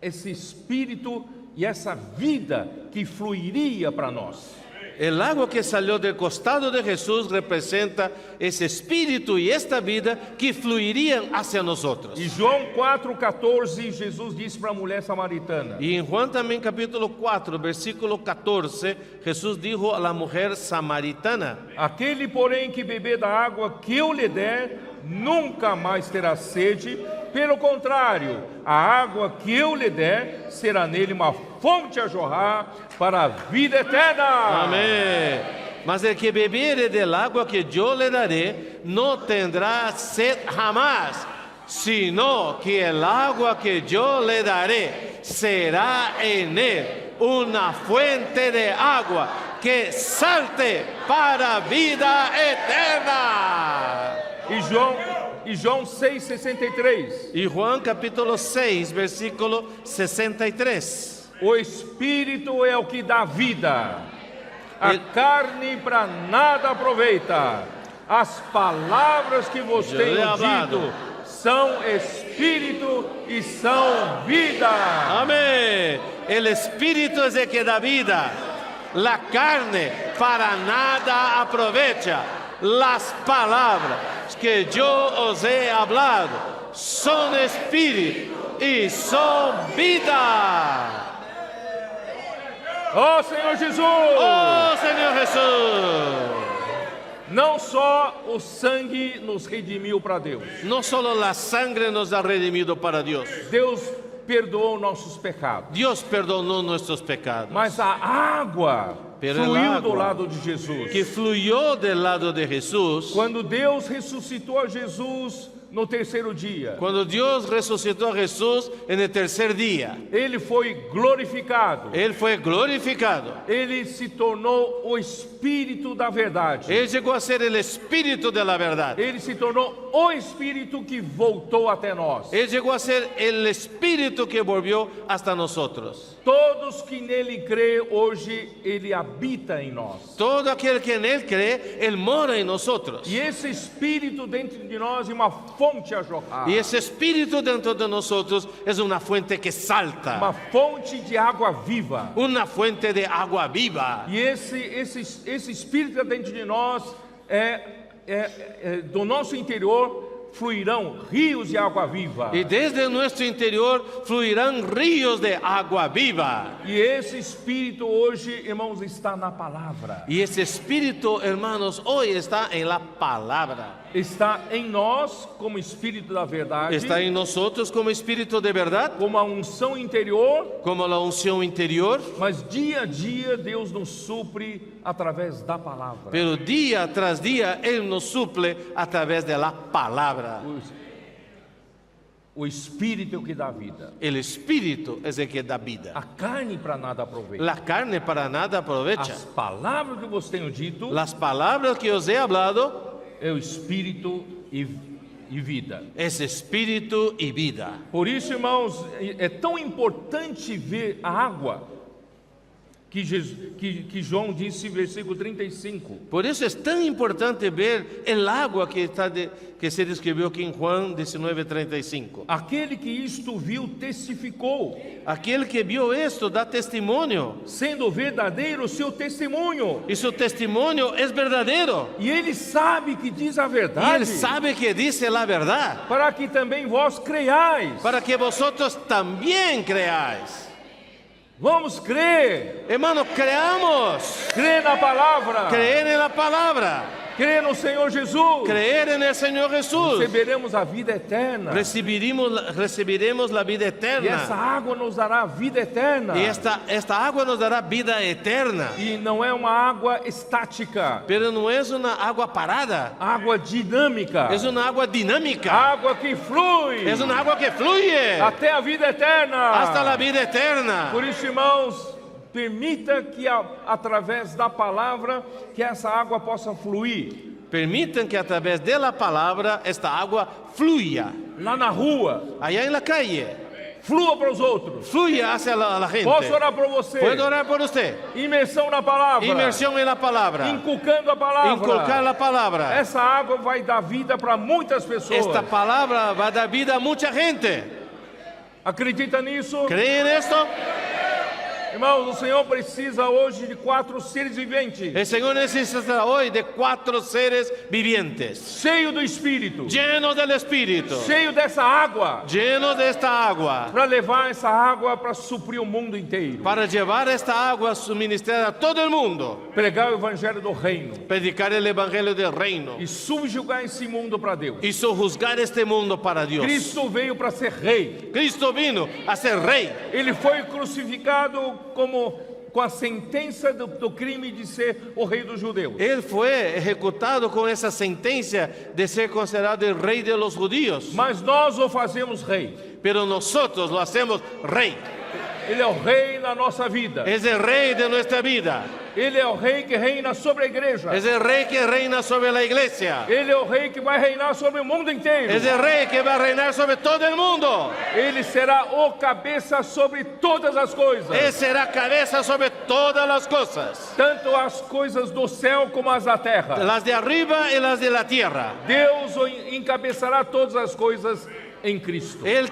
esse Espírito e essa vida que fluiria para nós. El agua que salió del costado de Jesús representa ese espíritu y esta vida que fluirían hacia nosotros. E João 4,14, Jesus disse para a mulher samaritana: Y en Juan también capítulo 4, versículo 14, Jesús dijo a la mujer samaritana: Aquele, porém, que beber da água que eu lhe der, nunca mais terá sede. Pelo contrário, a água que eu lhe der será nele uma fonte a jorrar para a vida eterna. Amén. Mas el que bebiere del agua que yo le daré, no tendrá sed jamás, sino que el agua que yo le daré será en él una fuente de agua que salte para vida eterna. E João 6,63. Y Juan capítulo 6, versículo 63. O Espírito é o que dá vida. A Ele- carne para nada aproveita. As palavras que vos Eu tenho lhe hablado. dito são Espírito e são vida. Amén. El Espíritu es el que da vida. La carne para nada aprovecha. Las palabras que yo os he hablado son espíritu y son vida. Ó Senhor Jesus! Oh Señor Jesús. Não só o sangue nos redimiu para Deus. No solo la sangre nos ha redimido para Dios. Deus perdoou nossos pecados. Dios perdonó nuestros pecados. Mas a água Pero el fluiu agua do lado de Jesus. que fluyó del lado de Jesús. Quando Deus ressuscitou a Jesus no terceiro dia, Cuando Dios resucitó a Jesús en el tercer día, ele foi glorificado. Él fue glorificado. Ele se tornou o Espírito da verdade. Él llegó a ser el Espíritu de la verdad. Ele se tornou o Espírito que voltou até nós. Él llegó a ser el Espíritu que volvió hasta nosotros. Todos que nele crê hoje, ele habita em nós. Todo aquel que en Él cree, Él mora en nosotros. E esse Espírito dentro de nós é uma fonte a jorrar. Y ese Espíritu dentro de nosotros es una fuente que Uma salta. fonte de água viva. Una fuente de agua viva. E esse Espírito dentro de nós é do nosso interior fluirão rios de água viva. Y desde nuestro interior fluirán ríos de agua viva. E esse Espírito hoje, irmãos, está na palavra. Y ese Espíritu, hermanos, hoy está en la palabra. Está em nós como Espírito da verdade, Está en nosotros como Espíritu de verdad, como a unção interior, como la unción interior. mas dia a dia Deus nos supre através da palavra. Pero día tras día Él nos suple a través de la palabra. O Espírito é o que dá vida. El Espíritu es el que da vida. A carne para nada aproveita. La carne para nada aprovecha. As palavras que vos tenho dito Las palabras que os he hablado é o Espírito e vida. es espíritu y vida. Por isso, irmãos, é tão importante ver a água que João disse, versículo 35. Por eso es tan importante ver el agua que se describió aquí en Juan 19:35. Aquele que isto viu testificou, Aquel que vio esto da testimonio, sendo verdadeiro o seu testemunho. y su testimonio es verdadero. E ele sabe que diz a Y verdade, él sabe que dice la verdad, para que também vós creiais. para que vosotros también creáis. Vamos crer, Hermanos, creamos. crer na palavra, Creer en la palabra, crer no Senhor Jesus. creer en el Señor Jesús. Receberemos a vida eterna. Recibiremos la vida E eterna. essa água nos dará vida eterna. Y esta agua nos dará vida eterna. E não é uma água estática, Pero no es una agua parada, água dinâmica, es una agua dinámica. água que flui Es una agua que fluye até a vida eterna. hasta la vida eterna. Por isso, irmãos, permita que através da palavra que essa água possa fluir Permitan que a través de la palabra esta agua fluya lá na rua, allá en la calle, flua para os outros. fluya hacia la gente. Posso orar por você? Puedo orar por usted. Imersão na palavra, Inmersión en la palabra, inculcando a palavra. inculcar la palabra. Essa água vai dar vida para muitas pessoas. Esta palabra va a dar vida a mucha gente. Acredita nisso? ¿Creen esto? Irmãos, o Senhor precisa hoje de 4 seres viventes, El Señor necesita hoy de 4 seres vivientes, cheios do Espírito, llenos del Espíritu, cheio dessa água, llenos de esta agua, para levar essa água para suprir o mundo inteiro. para llevar esta agua a suministrar a todo el mundo, Pregar o evangelho do reino predicar el evangelio del reino e subjugar esse mundo para Deus. y sojuzgar este mundo para Dios. Cristo veio para ser rei. Cristo vino a ser rey. Ele foi crucificado com a sentença do crime de ser o rei dos judeus. Él fue ejecutado con esa sentencia de ser considerado el rey de los judíos, Mas nós o fazemos rei. pero nosotros lo hacemos rey. Ele é o rei na nossa vida. Es el rey de nuestra vida. Ele é o rei que reina sobre a igreja. Es el rey que reina sobre la iglesia. Ele é o rei que vai reinar sobre o mundo inteiro. Es el rey que va a reinar sobre todo el mundo. Ele será o cabeça sobre todas as coisas. Él será cabeza sobre todas las cosas, Tanto as coisas do céu como as da terra. las de arriba y las de la tierra. Deus o encabeçará todas as coisas em Cristo. Él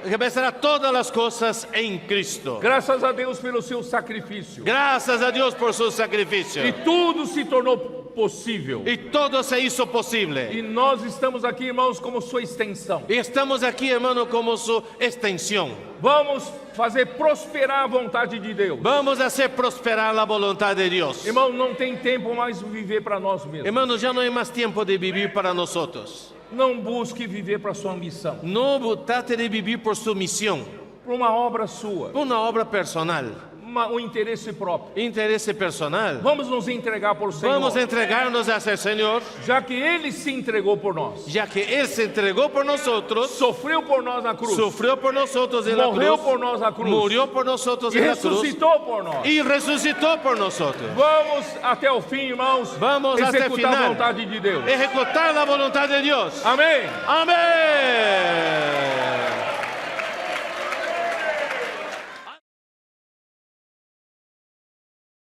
cabezará todas las cosas en Cristo. Graças a Deus pelo seu sacrifício. Gracias a Dios por su sacrificio. E tudo se tornou possível. Y todo se hizo posible. E nós estamos aqui, irmãos, como sua extensão. Y estamos aquí, hermano, como su extensión. Vamos fazer prosperar a vontade de Deus. Vamos a hacer prosperar la voluntad de Dios. Irmão, não tem tempo mais de viver para nós mesmos. Hermanos, ya no hay más tiempo de vivir para nosotros. Não busque viver para sua missão, No trate de vivir por su misión, para uma obra sua, por una obra personal, um interesse próprio. interés personal. Vamos nos entregar por Senhor, Vamos a entregarnos hacia el Señor, já que Ele se entregou por nós, ya que Él se entregó por nosotros, sofreu por nós na cruz, sufrió por nosotros en la morreu cruz, por nós na cruz, murió por nosotros e en la cruz ressuscitou por nós. y resucitó por nosotros. Vamos até o fim, irmãos, Vamos hasta el executar a final. vontade de Deus. Ejecutar la voluntad de Dios. Amém. Amén.